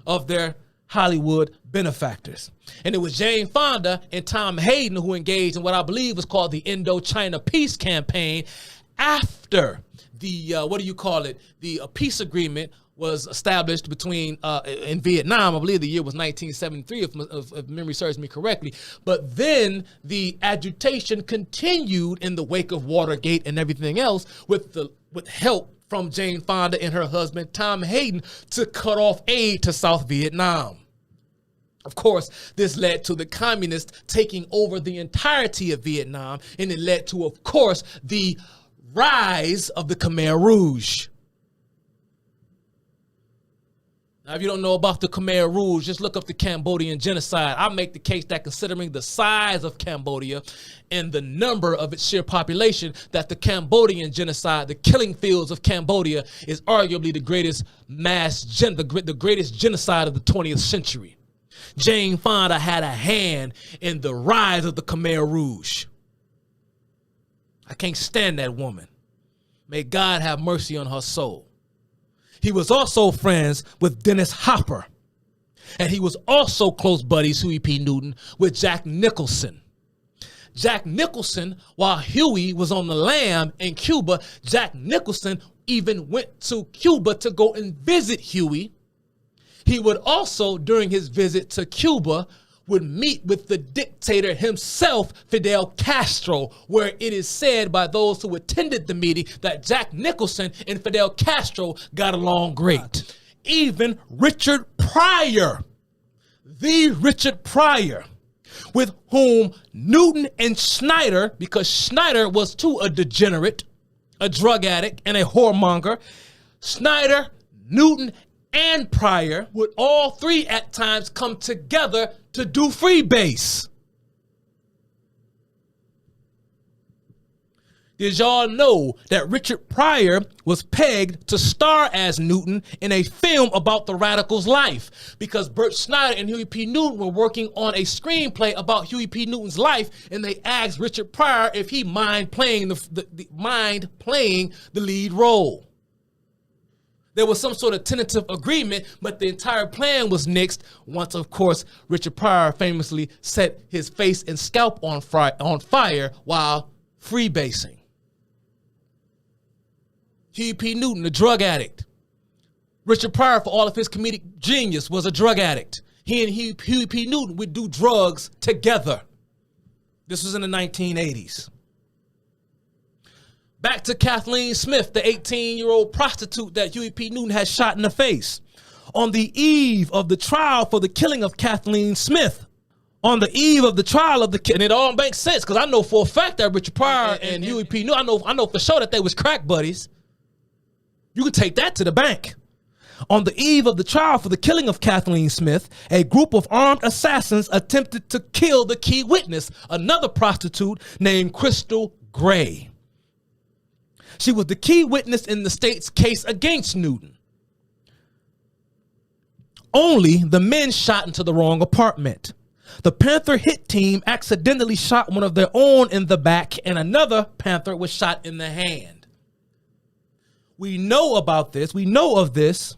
of their Hollywood benefactors. And it was Jane Fonda and Tom Hayden who engaged in what I believe was called the Indochina Peace Campaign after the, the peace agreement was established between in Vietnam. I believe the year was 1973, if memory serves me correctly. But then the agitation continued in the wake of Watergate and everything else with help from Jane Fonda and her husband, Tom Hayden, to cut off aid to South Vietnam. Of course, this led to the communists taking over the entirety of Vietnam, and it led to, of course, the rise of the Khmer Rouge. Now, if you don't know about the Khmer Rouge, just look up the Cambodian genocide. I make the case that considering the size of Cambodia and the number of its sheer population, that the Cambodian genocide, the killing fields of Cambodia, is arguably the greatest the greatest genocide of the 20th century. Jane Fonda had a hand in the rise of the Khmer Rouge. I can't stand that woman. May God have mercy on her soul. He was also friends with Dennis Hopper. And he was also close buddies, Huey P. Newton, with Jack Nicholson. Jack Nicholson, while Huey was on the lam in Cuba, Jack Nicholson even went to Cuba to go and visit Huey. He would also, during his visit to Cuba, would meet with the dictator himself, Fidel Castro, where it is said by those who attended the meeting that Jack Nicholson and Fidel Castro got along great. Even Richard Pryor, the Richard Pryor, with whom Newton and Snyder, because Snyder was too a degenerate, a drug addict, and a whoremonger, Snyder, Newton, and Pryor would all three at times come together to do freebase. Did y'all know that Richard Pryor was pegged to star as Newton in a film about the radical's life? Because Bert Snyder and Huey P. Newton were working on a screenplay about Huey P. Newton's life, and they asked Richard Pryor if he mind playing the lead role. There was some sort of tentative agreement, but the entire plan was nixed once, of course, Richard Pryor famously set his face and scalp on fire while freebasing. Huey P. Newton, a drug addict. Richard Pryor, for all of his comedic genius, was a drug addict. He and Huey P. Newton would do drugs together. This was in the 1980s. Back to Kathleen Smith, the 18-year-old prostitute that Huey P. Newton had shot in the face. On the eve of the trial for the killing of Kathleen Smith, and it all makes sense because I know for a fact that Richard Pryor and Huey P. Newton, I know for sure that they was crack buddies. You could take that to the bank. On the eve of the trial for the killing of Kathleen Smith, a group of armed assassins attempted to kill the key witness, another prostitute named Crystal Gray. She was the key witness in the state's case against Newton. Only the men shot into the wrong apartment. The Panther hit team accidentally shot one of their own in the back, and another Panther was shot in the hand. We know about this. We know of this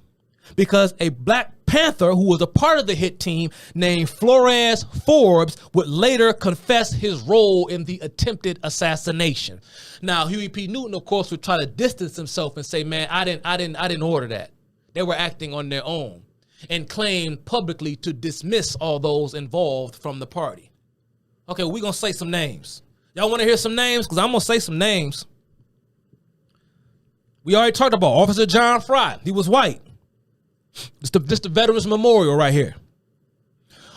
because a Black Panther who was a part of the hit team named Flores Forbes would later confess his role in the attempted assassination. Now, Huey P. Newton, of course, would try to distance himself and say, man, I didn't order that. They were acting on their own, and claimed publicly to dismiss all those involved from the party. Okay, we're going to say some names. Y'all want to hear some names? Because I'm going to say some names. We already talked about Officer John Fry. He was white. This the Veterans Memorial right here.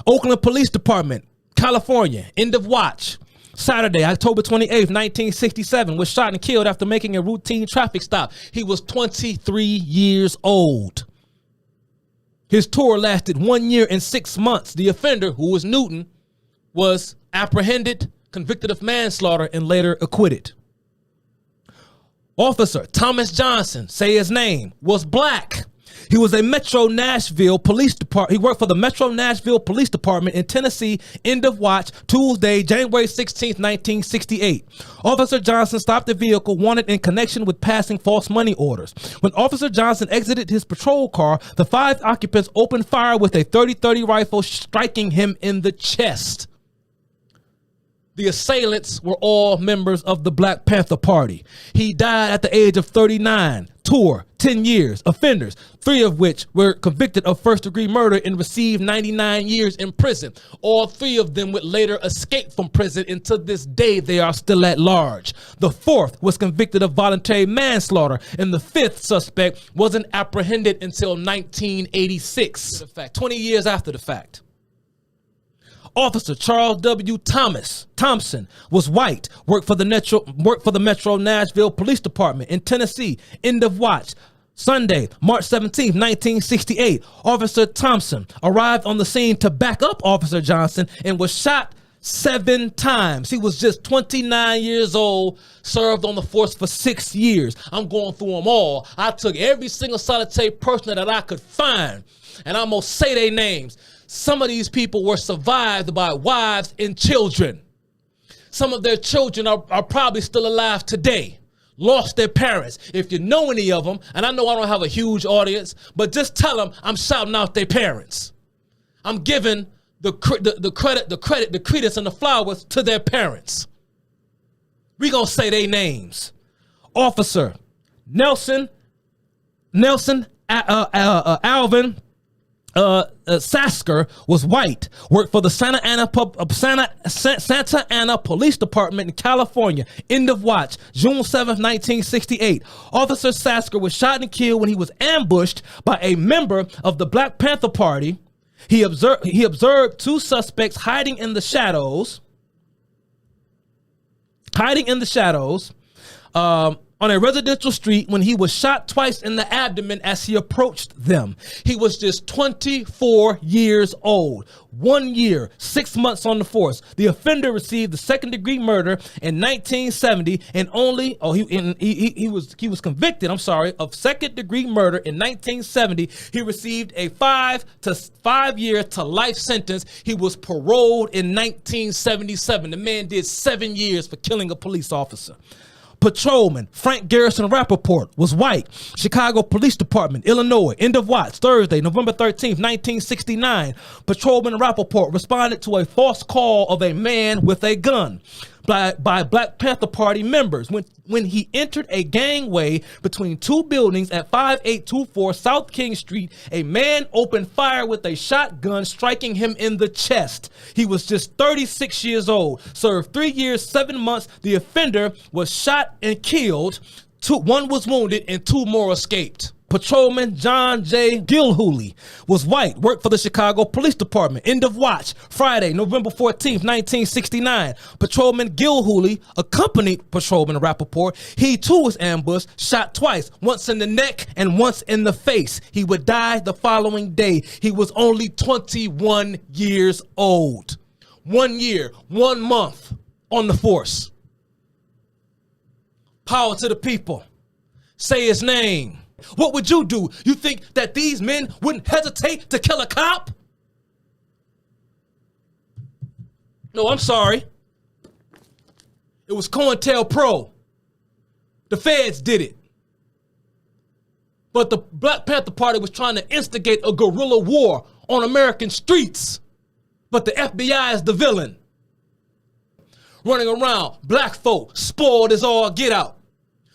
Oakland Police Department, California, end of watch. Saturday, October 28th, 1967, was shot and killed after making a routine traffic stop. He was 23 years old. His tour lasted 1 year and 6 months. The offender, who was Newton, was apprehended, convicted of manslaughter, and later acquitted. Officer Thomas Johnson, say his name, was black. He was a Metro Nashville Police Department. He worked for the Metro Nashville Police Department in Tennessee. End of watch, Tuesday, January 16th, 1968. Officer Johnson stopped the vehicle wanted in connection with passing false money orders. When Officer Johnson exited his patrol car, the 5 occupants opened fire with a .30-30 rifle, striking him in the chest. The assailants were all members of the Black Panther Party. He died at the age of 39. Tour, 10 years. Offenders, 3 of which were convicted of first-degree murder and received 99 years in prison. All 3 of them would later escape from prison, and to this day they are still at large. The 4th was convicted of voluntary manslaughter, and the 5th suspect wasn't apprehended until 1986. 20 years after the fact. Officer Charles W. Thompson was white, worked for the Metro Nashville Police Department in Tennessee. End of watch, Sunday, March 17, 1968. Officer Thompson arrived on the scene to back up Officer Johnson and was shot 7 times. He was just 29 years old, served on the force for 6 years. I'm going through them all. I took every single solitary person that I could find, and I'm gonna say their names. Some of these people were survived by wives and children. Some of their children are probably still alive today, lost their parents. If you know any of them, and I know I don't have a huge audience, but just tell them I'm shouting out their parents. I'm giving the credence and the flowers to their parents. We gonna say their names. Officer Nelson Alvin Sasker was white, worked for the Santa Ana Police Department in California. End of watch, June 7th, 1968. Officer Sasker was shot and killed when he was ambushed by a member of the Black Panther Party. He observed 2 suspects hiding in the shadows on a residential street when he was shot twice in the abdomen as he approached them. He was just 24 years old. 1 year, 6 months on the force. The offender received the second-degree murder in 1970 and he was convicted, of second-degree murder in 1970. He received a 5 year to life sentence. He was paroled in 1977. The man did 7 years for killing a police officer. Patrolman Frank Garrison Rappaport was white, Chicago Police Department, Illinois. End of watch, Thursday, November 13th, 1969. Patrolman Rappaport responded to a false call of a man with a gun by Black Panther Party members. When he entered a gangway between 2 buildings at 5824 South King Street, a man opened fire with a shotgun, striking him in the chest. He was just 36 years old, served 3 years, 7 months. The offender was shot and killed. 1 was wounded and 2 more escaped. Patrolman John J. Gilhooly was white, worked for the Chicago Police Department. End of watch, Friday, November 14th, 1969. Patrolman Gilhooly accompanied Patrolman Rappaport. He too was ambushed, shot twice, once in the neck and once in the face. He would die the following day. He was only 21 years old. 1 year, 1 month on the force. Power to the people. Say his name. What would you do? You think that these men wouldn't hesitate to kill a cop? No, I'm sorry. It was COINTELPRO. The feds did it. But the Black Panther Party was trying to instigate a guerrilla war on American streets. But the FBI is the villain. Running around, black folk, spoiled as all get out.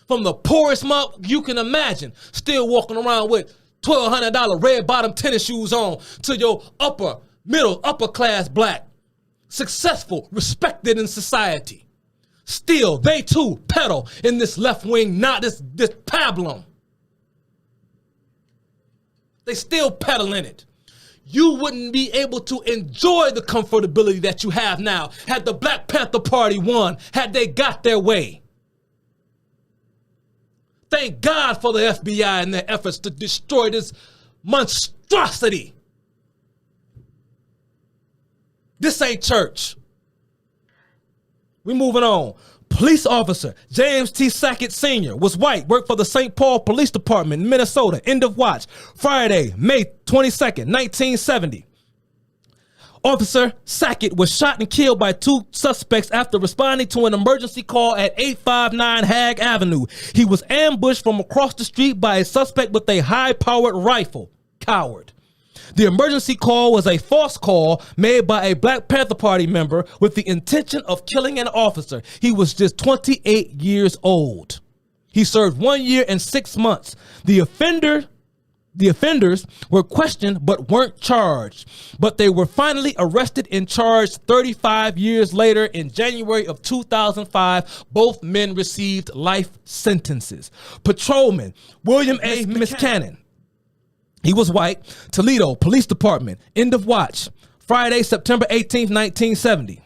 From the poorest mouth you can imagine, still walking around with $1,200 red bottom tennis shoes on, to your upper class black, successful, respected in society. Still, they too peddle in this left wing, not this pablum. They still peddle in it. You wouldn't be able to enjoy the comfortability that you have now had the Black Panther Party won, had they got their way. Thank God for the FBI and their efforts to destroy this monstrosity. This ain't church. We moving on. Police officer James T. Sackett Sr. was white, worked for the St. Paul Police Department in Minnesota. End of watch. Friday, May 22nd, 1970. Officer Sackett was shot and killed by 2 suspects after responding to an emergency call at 859 Hag Avenue. He was ambushed from across the street by a suspect with a high-powered rifle. Coward. The emergency call was a false call made by a Black Panther Party member with the intention of killing an officer. He was just 28 years old. He served 1 year and 6 months. The offenders were questioned but weren't charged. But they were finally arrested and charged 35 years later in January of 2005. Both men received life sentences. Patrolman William A. Miscannon. He was white. Toledo Police Department. End of watch. Friday, September 18th, 1970.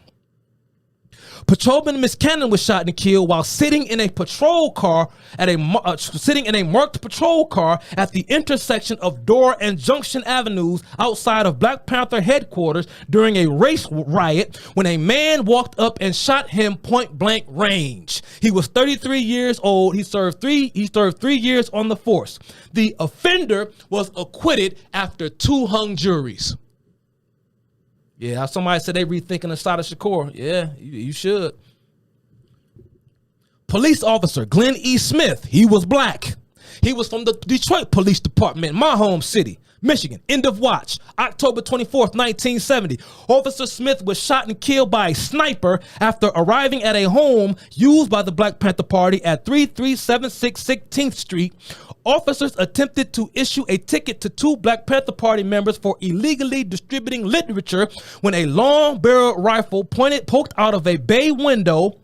Patrolman Miscannon was shot and killed while sitting in a patrol car at marked patrol car at the intersection of Door and Junction Avenues outside of Black Panther headquarters during a race riot when a man walked up and shot him point blank range. He was 33 years old. He served 3 years on the force. The offender was acquitted after 2 hung juries. Yeah, somebody said they rethinking Assata Shakur. Yeah, you should. Police officer Glenn E. Smith. He was black. He was from the Detroit Police Department, my home city, Michigan. End of watch. October 24th, 1970. Officer Smith was shot and killed by a sniper after arriving at a home used by the Black Panther Party at 3376 16th Street. Officers attempted to issue a ticket to 2 Black Panther Party members for illegally distributing literature when a long-barreled rifle poked out of a bay window,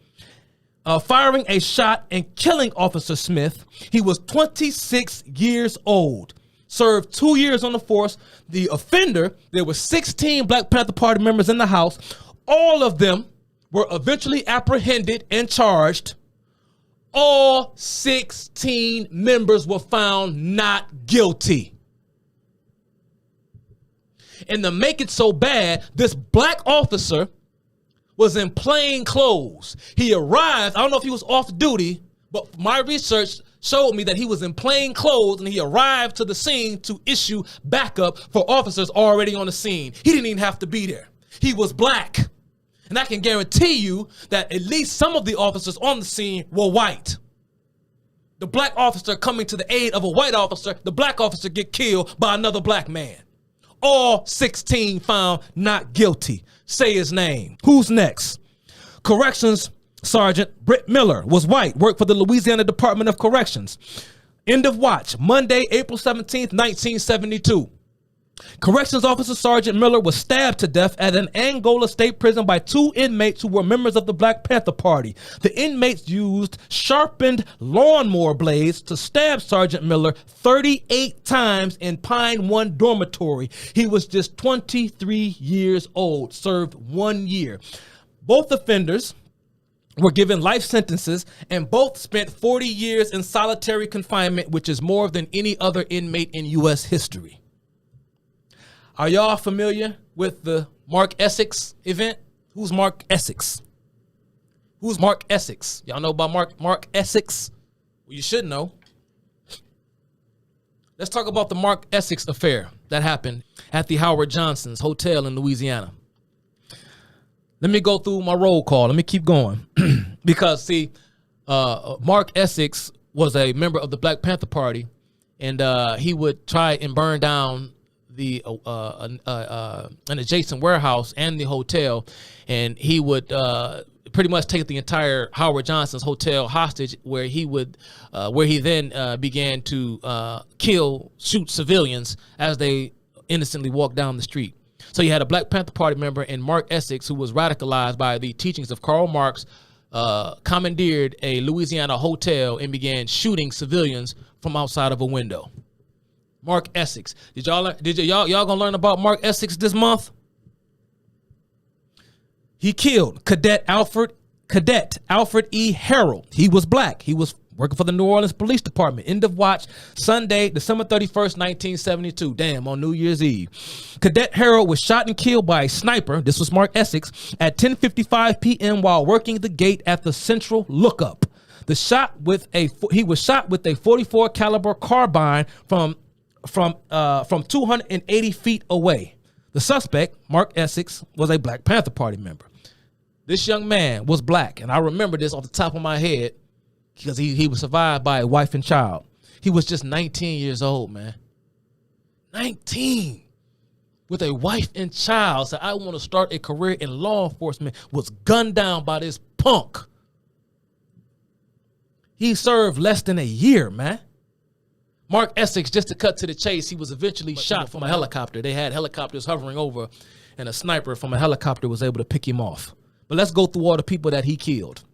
firing a shot and killing Officer Smith. He was 26 years old. Served 2 years on the force. The offender, there were 16 Black Panther Party members in the house. All of them were eventually apprehended and charged. All 16 members were found not guilty. And to make it so bad, this black officer was in plain clothes. He arrived, I don't know if he was off duty, but my research showed me that he was in plain clothes and he arrived to the scene to issue backup for officers already on the scene. He didn't even have to be there. He was black. And I can guarantee you that at least some of the officers on the scene were white. The black officer coming to the aid of a white officer, the black officer get killed by another black man. All 16 found not guilty. Say his name. Who's next? Corrections Sergeant Britt Miller was white, worked for the Louisiana Department of Corrections. End of watch. Monday, April 17th, 1972. Corrections Officer Sergeant Miller was stabbed to death at an Angola state prison by 2 inmates who were members of the Black Panther Party. The inmates used sharpened lawnmower blades to stab Sergeant Miller 38 times in Pine 1 dormitory. He was just 23 years old, served 1 year. Both offenders were given life sentences and both spent 40 years in solitary confinement, which is more than any other inmate in U.S. history. Are y'all familiar with the Mark Essex event? Who's Mark Essex? Who's Mark Essex? Y'all know about Mark Essex? Well, you should know. Let's talk about the Mark Essex affair that happened at the Howard Johnson's Hotel in Louisiana. Let me go through my roll call. Let me keep going. Because, see, Mark Essex was a member of the Black Panther Party, and he would try and burn down an adjacent warehouse and the hotel, and he would pretty much take the entire Howard Johnson's hotel hostage, where he then began to shoot civilians as they innocently walked down the street. So you had a Black Panther Party member and Mark Essex, who was radicalized by the teachings of Karl Marx, commandeered a Louisiana hotel and began shooting civilians from outside of a window. Mark Essex. Y'all gonna learn about Mark Essex this month? He killed Cadet Alfred E. Harold. He was black. He was working for the New Orleans Police Department. End of watch Sunday, December 31st, 1972. Damn, on New Year's Eve. Cadet Harold was shot and killed by a sniper, this was Mark Essex, at 10:55 p.m. while working the gate at the Central Lookup. He was shot with a .44 caliber carbine from 280 feet away. The suspect, Mark Essex, was a Black Panther Party member. This young man was black, and I remember this off the top of my head because he was survived by a wife and child. He was just 19 years old, man. 19 with a wife and child. Said, I want to start a career in law enforcement. Was gunned down by this punk. He served less than a year, man. Mark Essex, just to cut to the chase, he was eventually shot from a helicopter. They had helicopters hovering over, and a sniper from a helicopter was able to pick him off. But let's go through all the people that he killed.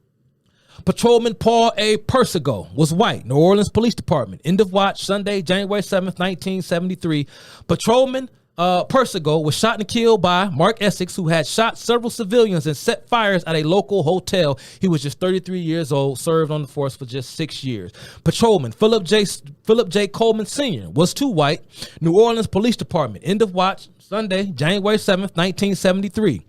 Patrolman Paul A. Persigo was white, New Orleans Police Department. End of watch Sunday, January 7th, 1973. Patrolman Persigo was shot and killed by Mark Essex, who had shot several civilians and set fires at a local hotel. He was just 33 years old, served on the force for just 6 years. Patrolman Philip J. Coleman Sr. was too white, New Orleans Police Department. End of watch Sunday, January 7th, 1973.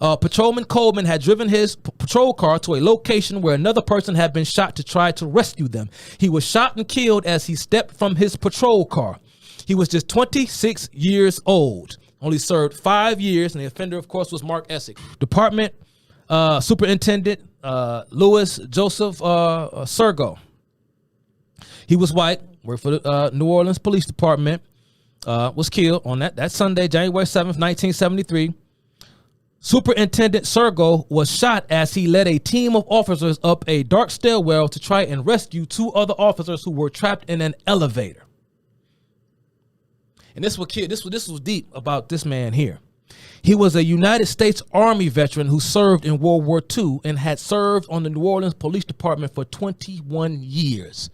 Patrolman Coleman had driven his patrol car to a location where another person had been shot to try to rescue them. He was shot and killed as he stepped from his patrol car. He was just 26 years old, only served 5 years, and the offender, of course, was Mark Essex. Department Superintendent Louis Joseph Sergo. He was white, worked for the New Orleans Police Department, was killed on that Sunday, January 7th, 1973. Superintendent Sergo was shot as he led a team of officers up a dark stairwell to try and rescue 2 other officers who were trapped in an elevator. And this was deep about this man here. He was a United States Army veteran who served in World War II and had served on the New Orleans Police Department for 21 years.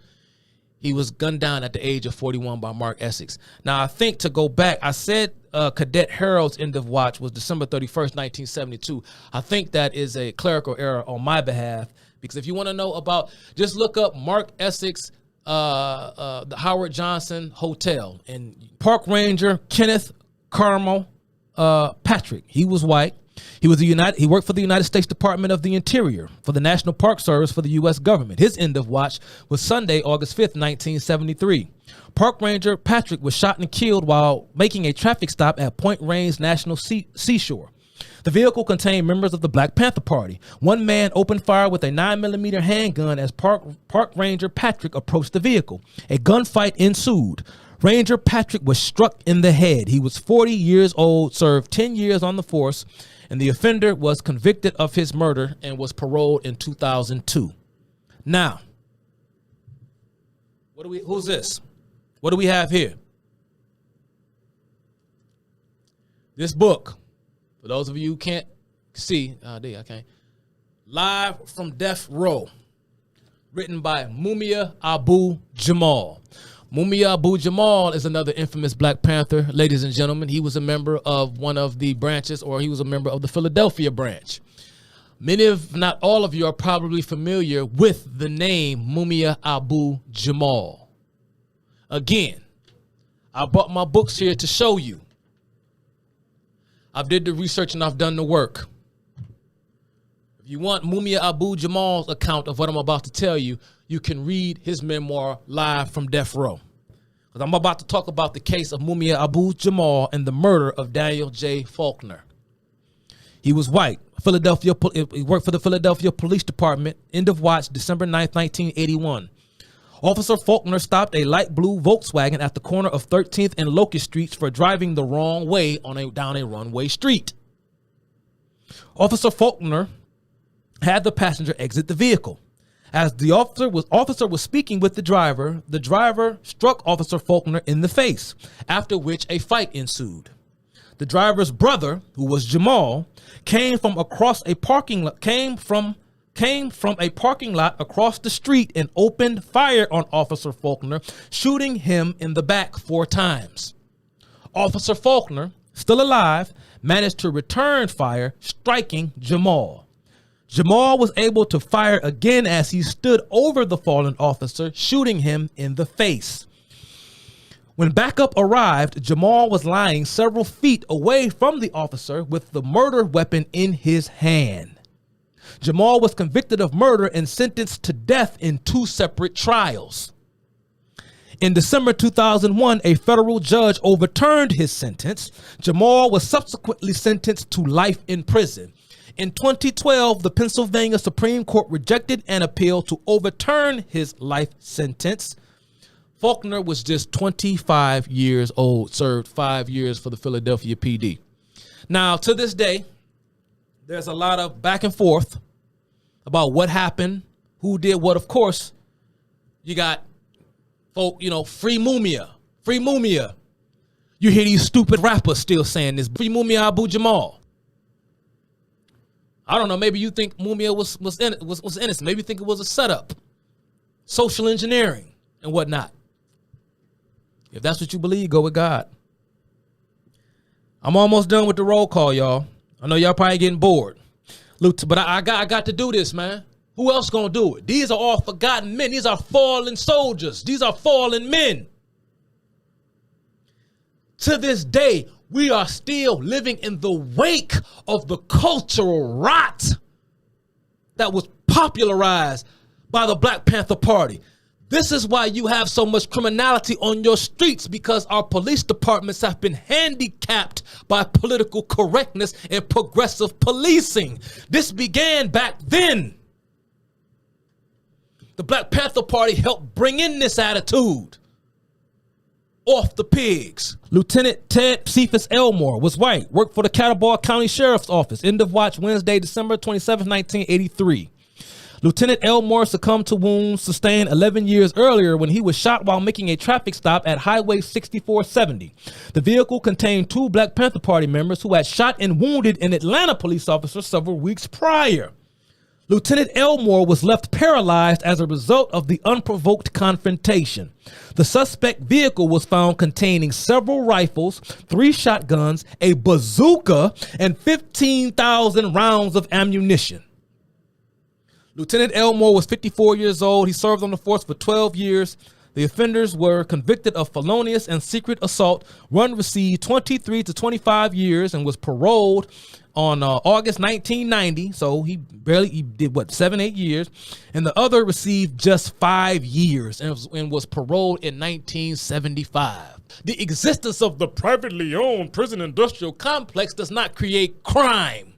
He was gunned down at the age of 41 by Mark Essex. Now, I think to go back, I said Cadet Harold's end of watch was December 31st, 1972. I think that is a clerical error on my behalf, because if you want to know about, just look up Mark Essex, the Howard Johnson Hotel, and Park Ranger Kenneth Carmel Patrick. He was white. He worked for the United States Department of the Interior for the National Park Service for the U.S. government. His end of watch was Sunday, August 5th, 1973. Park Ranger Patrick was shot and killed while making a traffic stop at Point Reyes National Seashore. The vehicle contained members of the Black Panther Party. One man opened fire with a 9mm handgun as Park Ranger Patrick approached the vehicle. A gunfight ensued. Ranger Patrick was struck in the head. He was 40 years old, served 10 years on the force, and the offender was convicted of his murder and was paroled in 2002. Now, who's this? What do we have here? This book, for those of you who can't see, I can't. Live from Death Row, written by Mumia Abu Jamal. Mumia Abu Jamal is another infamous Black Panther. Ladies and gentlemen, he was a member of one of the branches, or he was a member of the Philadelphia branch. Many, if not all of you, are probably familiar with the name Mumia Abu Jamal. Again, I brought my books here to show you. I've did the research and I've done the work. If you want Mumia Abu Jamal's account of what I'm about to tell you, you can read his memoir, Live from Death Row. Because I'm about to talk about the case of Mumia Abu Jamal and the murder of Daniel J. Faulkner. He was white. He worked for the Philadelphia Police Department. End of watch, December 9th, 1981. Officer Faulkner stopped a light blue Volkswagen at the corner of 13th and Locust Streets for driving the wrong way down a runway street. Officer Faulkner had the passenger exit the vehicle. As the officer was speaking with the driver struck Officer Faulkner in the face, after which a fight ensued. The driver's brother, who was Jamal, came from a parking lot across the street and opened fire on Officer Faulkner, shooting him in the back 4 times. Officer Faulkner, still alive, managed to return fire, striking Jamal. Jamal was able to fire again as he stood over the fallen officer, shooting him in the face. When backup arrived, Jamal was lying several feet away from the officer with the murder weapon in his hand. Jamal was convicted of murder and sentenced to death in 2 separate trials. In December 2001, a federal judge overturned his sentence. Jamal was subsequently sentenced to life in prison. In 2012, the Pennsylvania Supreme Court rejected an appeal to overturn his life sentence. Faulkner was just 25 years old, served 5 years for the Philadelphia PD. Now, to this day, there's a lot of back and forth about what happened, who did what. Of course, you got folk, free Mumia, free Mumia. You hear these stupid rappers still saying this, free Mumia Abu Jamal. I don't know, maybe you think Mumia was innocent. Maybe you think it was a setup, social engineering and whatnot. If that's what you believe, go with God. I'm almost done with the roll call, y'all. I know y'all probably getting bored. But I got to do this, man. Who else gonna do it? These are all forgotten men. These are fallen soldiers. These are fallen men. To this day, we are still living in the wake of the cultural rot that was popularized by the Black Panther Party. This is why you have so much criminality on your streets, because our police departments have been handicapped by political correctness and progressive policing. This began back then. The Black Panther Party helped bring in this attitude. Off the pigs. Lieutenant Ted Cephas Elmore was white, worked for the Catawba County Sheriff's Office. End of watch Wednesday, December 27, 1983. Lieutenant Elmore succumbed to wounds sustained 11 years earlier when he was shot while making a traffic stop at Highway 6470. The vehicle contained 2 Black Panther Party members who had shot and wounded an Atlanta police officer several weeks prior. Lieutenant Elmore was left paralyzed as a result of the unprovoked confrontation. The suspect vehicle was found containing several rifles, 3 shotguns, a bazooka, and 15,000 rounds of ammunition. Lieutenant Elmore was 54 years old. He served on the force for 12 years. The offenders were convicted of felonious and secret assault. One received 23 to 25 years and was paroled on August 1990. So he did 7-8 years. And the other received just 5 years and was paroled in 1975. The existence of the privately owned prison industrial complex does not create crime.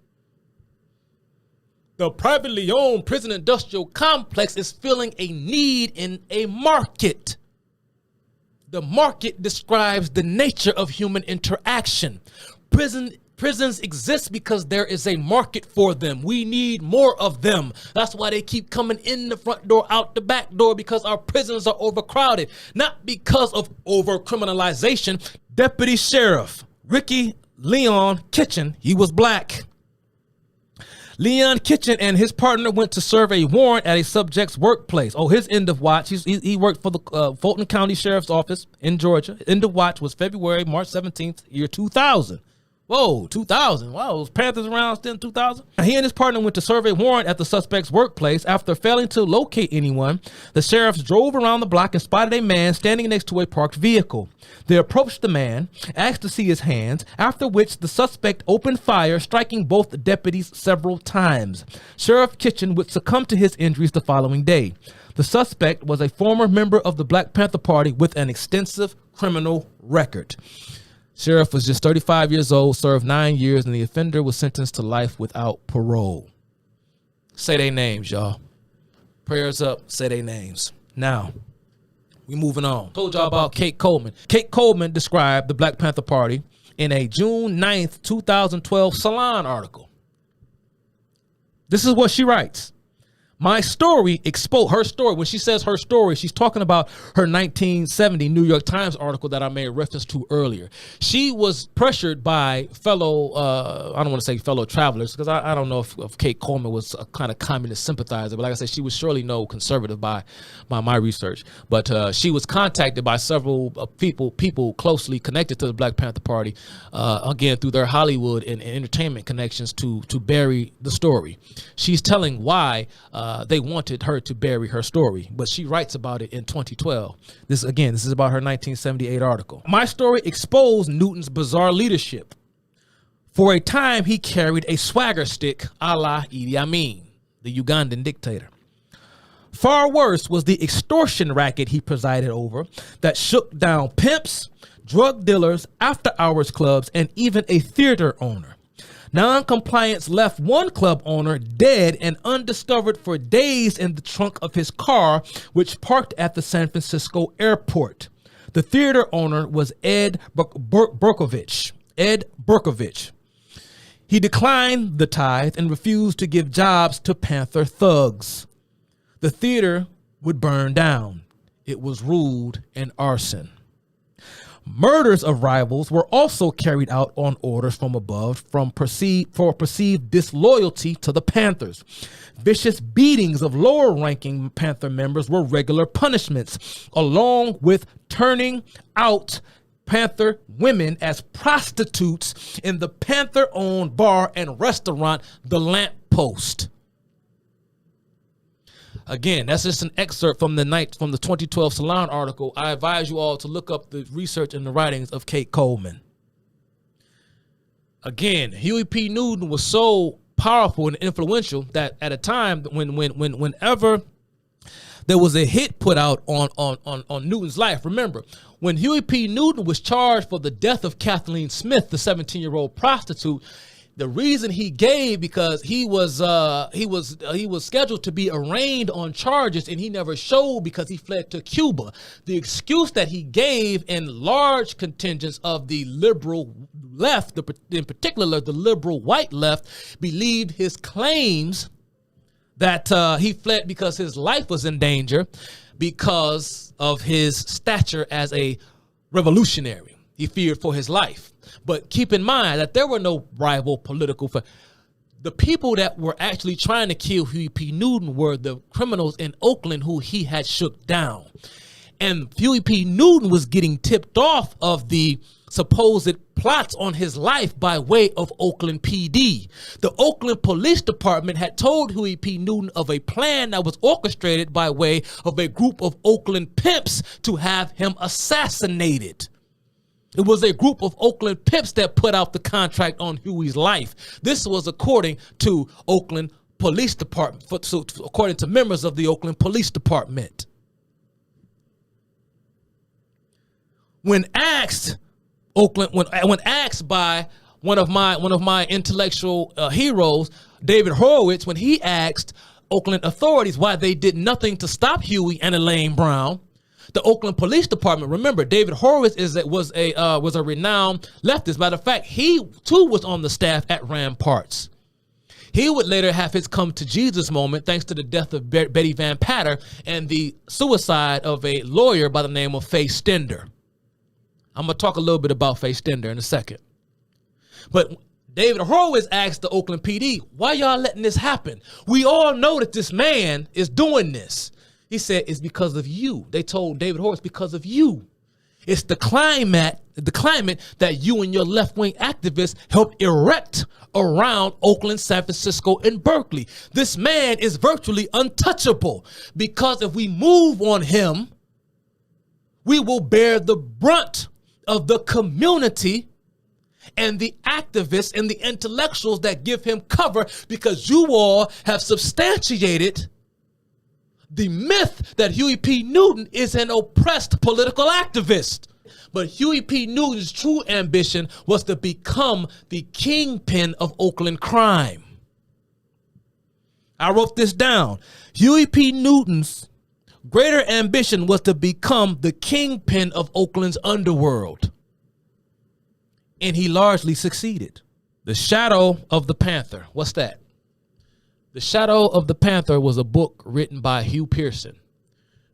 The privately owned prison industrial complex is filling a need in a market. The market describes the nature of human interaction. Prisons exist because there is a market for them. We need more of them. That's why they keep coming in the front door, out the back door, because our prisons are overcrowded, not because of overcriminalization. Deputy Sheriff Ricky Leon Kitchen, he was black. Leon Kitchen and his partner went to serve a warrant at a subject's workplace. Oh, his end of watch, he worked for the Fulton County Sheriff's Office in Georgia. End of watch was March 17th, year 2000. Whoa, 2000. Wow, was Panthers around still in 2000? He and his partner went to serve a warrant at the suspect's workplace. After failing to locate anyone, the sheriffs drove around the block and spotted a man standing next to a parked vehicle. They approached the man, asked to see his hands, after which the suspect opened fire, striking both deputies several times. Sheriff Kitchen would succumb to his injuries the following day. The suspect was a former member of the Black Panther Party with an extensive criminal record. Sheriff was just 35 years old, served 9 years, and the offender was sentenced to life without parole. Say their names, y'all. Prayers up, say their names. Now, we moving on. Told y'all about Kate Coleman. Kate Coleman described the Black Panther Party in a June 9th, 2012 Salon article. This is what she writes. My story exposed her story. When she says her story, she's talking about her 1970 New York Times article that I made reference to earlier. She was pressured by fellow, I don't want to say fellow travelers, because I don't know if Kate Coleman was a kind of communist sympathizer, but like I said, she was surely no conservative by my research. But she was contacted by several people closely connected to the Black Panther Party, again, through their Hollywood and entertainment connections to bury the story. She's telling why they wanted her to bury her story, but she writes about it in 2012. This is about her 1978 article. My story exposed Newton's bizarre leadership. For a time, he carried a swagger stick a la Idi Amin, the Ugandan dictator. Far worse was the extortion racket he presided over that shook down pimps, drug dealers, after-hours clubs, and even a theater owner. Non-compliance left one club owner dead and undiscovered for days in the trunk of his car, which parked at the San Francisco airport. The theater owner was Ed Berkovich. He declined the tithe and refused to give jobs to Panther thugs. The theater would burn down. It was ruled an arson. Murders of rivals were also carried out on orders from above for perceived disloyalty to the Panthers. Vicious beatings of lower-ranking Panther members were regular punishments, along with turning out Panther women as prostitutes in the Panther-owned bar and restaurant, The Lamp Post. Again, that's just an excerpt from the 2012 Salon article. I advise you all to look up the research and the writings of Kate Coleman. Again, Huey P. Newton was so powerful and influential that at a time whenever there was a hit put out on Newton's life, remember, when Huey P. Newton was charged for the death of Kathleen Smith, the 17-year-old prostitute, the reason he gave, because he was scheduled to be arraigned on charges and he never showed because he fled to Cuba. The excuse that he gave in large contingents of the liberal left, in particular the liberal white left, believed his claims that he fled because his life was in danger because of his stature as a revolutionary. He feared for his life. But keep in mind that there were no rival political. The people that were actually trying to kill Huey P. Newton were the criminals in Oakland who he had shook down. And Huey P. Newton was getting tipped off of the supposed plots on his life by way of Oakland PD. The Oakland Police Department had told Huey P. Newton of a plan that was orchestrated by way of a group of Oakland pimps to have him assassinated. It was a group of Oakland pimps that put out the contract on Huey's life. This was according to Oakland Police Department, according to members of the Oakland Police Department. When asked by one of my intellectual heroes, David Horowitz, when he asked Oakland authorities why they did nothing to stop Huey and Elaine Brown, the Oakland Police Department, remember, David Horowitz was a renowned leftist. Matter of fact, he too was on the staff at Ramparts. He would later have his come to Jesus moment thanks to the death of Betty Van Patter and the suicide of a lawyer by the name of Faye Stender. I'm going to talk a little bit about Faye Stender in a second. But David Horowitz asked the Oakland PD, why y'all letting this happen? We all know that this man is doing this. He said, it's because of you. They told David Horowitz, because of you. It's the climate that you and your left-wing activists helped erect around Oakland, San Francisco, and Berkeley. This man is virtually untouchable because if we move on him, we will bear the brunt of the community and the activists and the intellectuals that give him cover, because you all have substantiated the myth that Huey P. Newton is an oppressed political activist. But Huey P. Newton's true ambition was to become the kingpin of Oakland crime. I wrote this down. Huey P. Newton's greater ambition was to become the kingpin of Oakland's underworld. And he largely succeeded. The shadow of the Panther. What's that? The Shadow of the Panther was a book written by Hugh Pearson.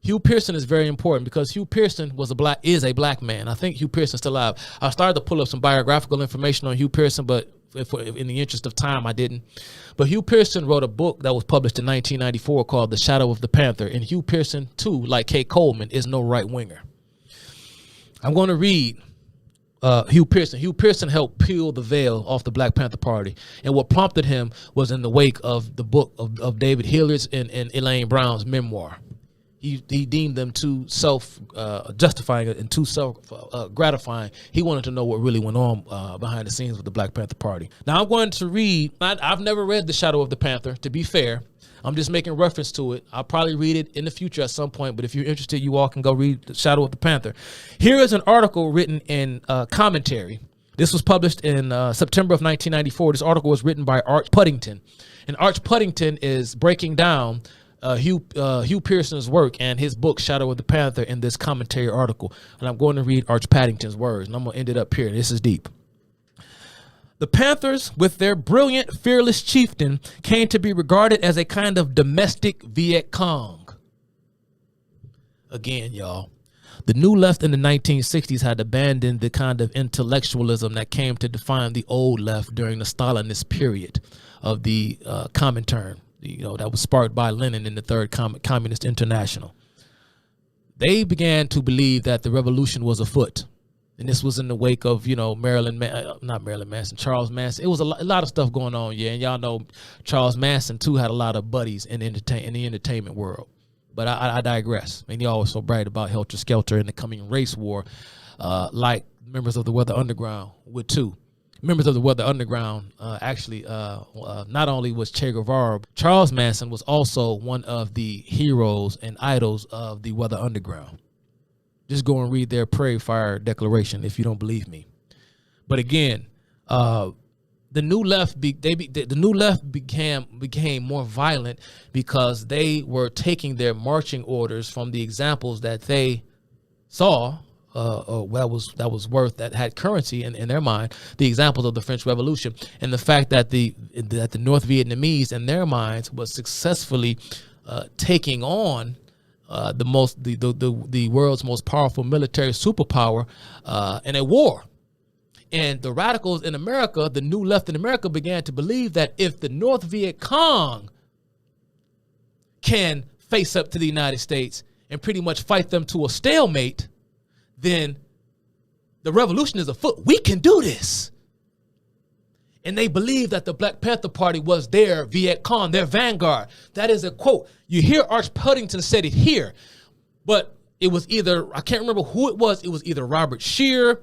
Hugh Pearson is very important because Hugh Pearson is a black man. I think Hugh Pearson's still alive. I started to pull up some biographical information on Hugh Pearson, but in the interest of time, I didn't. But Hugh Pearson wrote a book that was published in 1994 called The Shadow of the Panther. And Hugh Pearson, too, like Kay Coleman, is no right-winger. I'm going to read Hugh Pearson. Hugh Pearson helped peel the veil off the Black Panther Party. And what prompted him was in the wake of the book of David Hilliard's and Elaine Brown's memoir. He deemed them too self-justifying and too self-gratifying. He wanted to know what really went on behind the scenes with the Black Panther Party. Now I'm going to read, I've never read The Shadow of the Panther, to be fair. I'm just making reference to it. I'll probably read it in the future at some point, but if you're interested, you all can go read The Shadow of the Panther. Here is an article written in Commentary. This was published in September of 1994. This article was written by Arch Puddington. And Arch Puddington is breaking down Hugh Pearson's work and his book, Shadow of the Panther, in this commentary article. And I'm going to read Arch Paddington's words, and I'm going to end it up here. This is deep. The Panthers, with their brilliant, fearless chieftain, came to be regarded as a kind of domestic Viet Cong. Again, y'all. The New Left in the 1960s had abandoned the kind of intellectualism that came to define the Old Left during the Stalinist period of the Comintern. That was sparked by Lenin in the Third Communist International. They began to believe that the revolution was afoot. And this was in the wake of, Charles Manson. It was a lot of stuff going on, yeah. And y'all know Charles Manson, too, had a lot of buddies in the entertainment world. But I digress. And he always so bright about Helter Skelter and the coming race war, like members of the Weather Underground would, too. Members of the Weather Underground not only was Che Guevara, Charles Manson was also one of the heroes and idols of the Weather Underground. Just go and read their Prairie Fire Declaration if you don't believe me. But again, the New Left became more violent because they were taking their marching orders from the examples that they saw. That had currency in their mind, the examples of the French Revolution, and the fact that the North Vietnamese in their minds was successfully taking on the world's most powerful military superpower in a war. And the radicals in America, the New Left in America, began to believe that if the North Viet Cong can face up to the United States and pretty much fight them to a stalemate, then the revolution is afoot. We can do this. And they believe that the Black Panther Party was their Viet Cong, their vanguard. That is a quote. You hear Arch Puddington said it here, but it was either, I can't remember who it was. It was either Robert Scheer,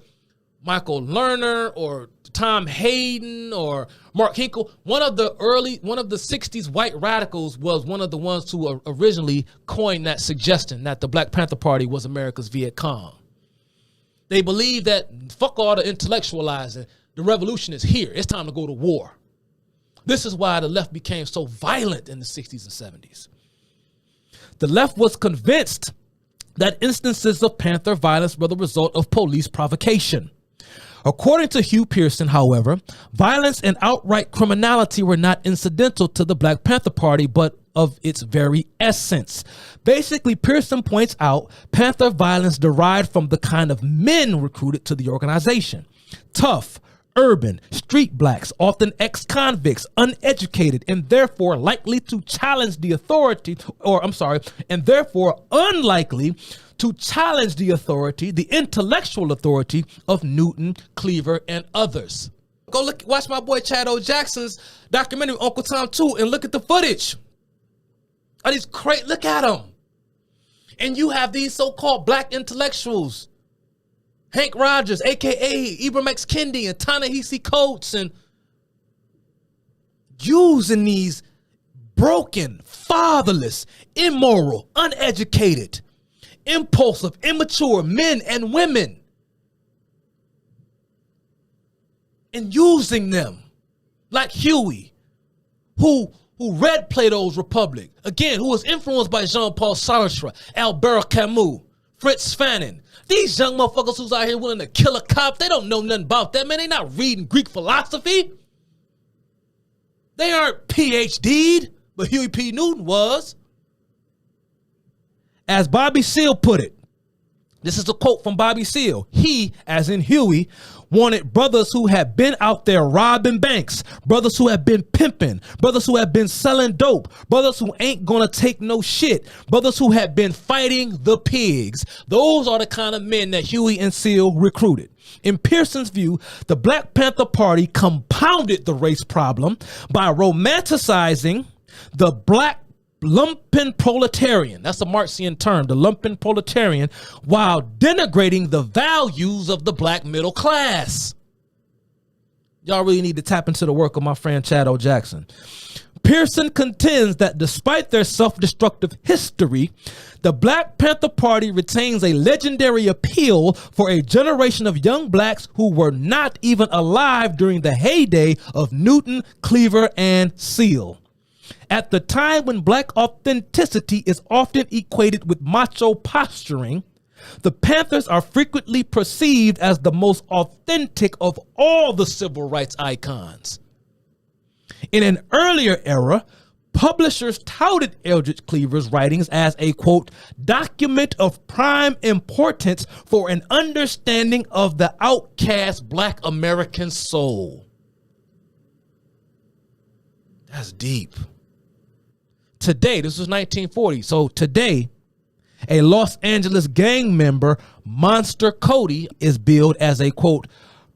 Michael Lerner, or Tom Hayden, or Mark Hinkle. One of the 60s white radicals was one of the ones who originally coined that suggestion that the Black Panther Party was America's Viet Cong. They believe that fuck all the intellectualizing. The revolution is here. It's time to go to war. This is why the left became so violent in the 60s and 70s. The left was convinced that instances of Panther violence were the result of police provocation. According to Hugh Pearson, however, violence and outright criminality were not incidental to the Black Panther Party, but of its very essence. Basically, Pearson points out Panther violence derived from the kind of men recruited to the organization. Tough, urban, street blacks, often ex-convicts, uneducated, and therefore likely to challenge the authority, and therefore unlikely to challenge the authority, the intellectual authority of Newton, Cleaver, and others. Go watch my boy Chad O. Jackson's documentary, Uncle Tom 2, and look at the footage. Look at them. And you have these so-called black intellectuals, Hank Rogers, a.k.a. Ibram X. Kendi, and Ta-Nehisi Coates, and using these broken, fatherless, immoral, uneducated, impulsive, immature men and women, and using them like Huey, who read Plato's Republic, again, who was influenced by Jean-Paul Sartre, Albert Camus, Fritz Fanon. These young motherfuckers who's out here willing to kill a cop, they don't know nothing about that, man. They not reading Greek philosophy. They aren't PhD'd, But Huey P. Newton was. As Bobby Seale put it, this is a quote from Bobby Seale. He, as in Huey, wanted brothers who had been out there robbing banks, brothers who have been pimping, brothers who have been selling dope, brothers who ain't gonna take no shit, brothers who have been fighting the pigs. Those are the kind of men that Huey and Seale recruited. In Pearson's view, the Black Panther Party compounded the race problem by romanticizing the black lumpen proletarian. That's a Marxian term, the lumpen proletarian, while denigrating the values of the black middle class. Y'all really need to tap into the work of my friend Chad O. Jackson. Pearson contends that despite their self-destructive history, the Black Panther Party retains a legendary appeal for a generation of young blacks who were not even alive during the heyday of Newton, Cleaver, and Seale. At the time when black authenticity is often equated with macho posturing, the Panthers are frequently perceived as the most authentic of all the civil rights icons. In an earlier era, publishers touted Eldridge Cleaver's writings as a, quote, document of prime importance for an understanding of the outcast black American soul. That's deep. Today, this was 1940, so today, a Los Angeles gang member, Monster Cody, is billed as a, quote,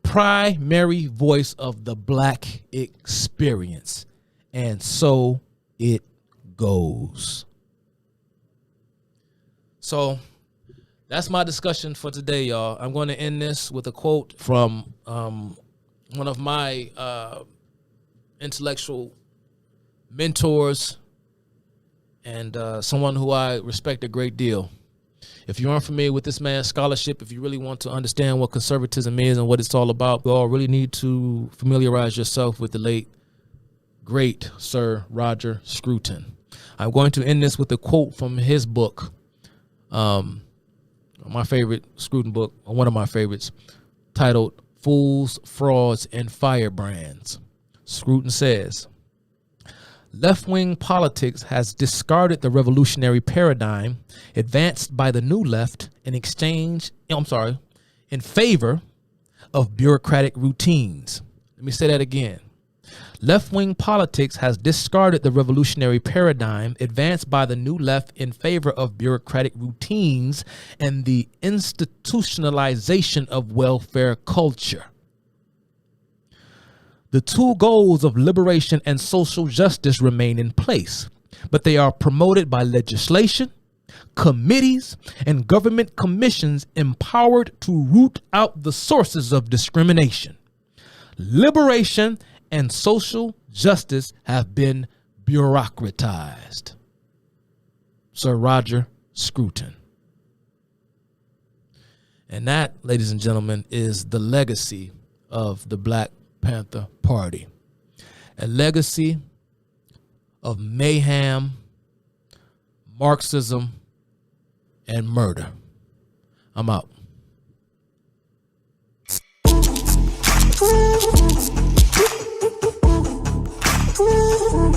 primary voice of the black experience. And so it goes. So that's my discussion for today, y'all. I'm going to end this with a quote from one of my intellectual mentors and someone who I respect a great deal. If you aren't familiar with this man's scholarship, if you really want to understand what conservatism is and what it's all about, you all really need to familiarize yourself with the late, great Sir Roger Scruton. I'm going to end this with a quote from his book, my favorite Scruton book, or one of my favorites, titled Fools, Frauds, and Firebrands. Scruton says, left-wing politics has discarded the revolutionary paradigm advanced by the new left in favor of bureaucratic routines. Let me say that again. Left-wing politics has discarded the revolutionary paradigm advanced by the new left in favor of bureaucratic routines and the institutionalization of welfare culture. The two goals of liberation and social justice remain in place, but they are promoted by legislation, committees, and government commissions empowered to root out the sources of discrimination. Liberation and social justice have been bureaucratized. Sir Roger Scruton. And that, ladies and gentlemen, is the legacy of the Black Panther Party. A legacy of mayhem, Marxism, and murder. I'm out. Ooh.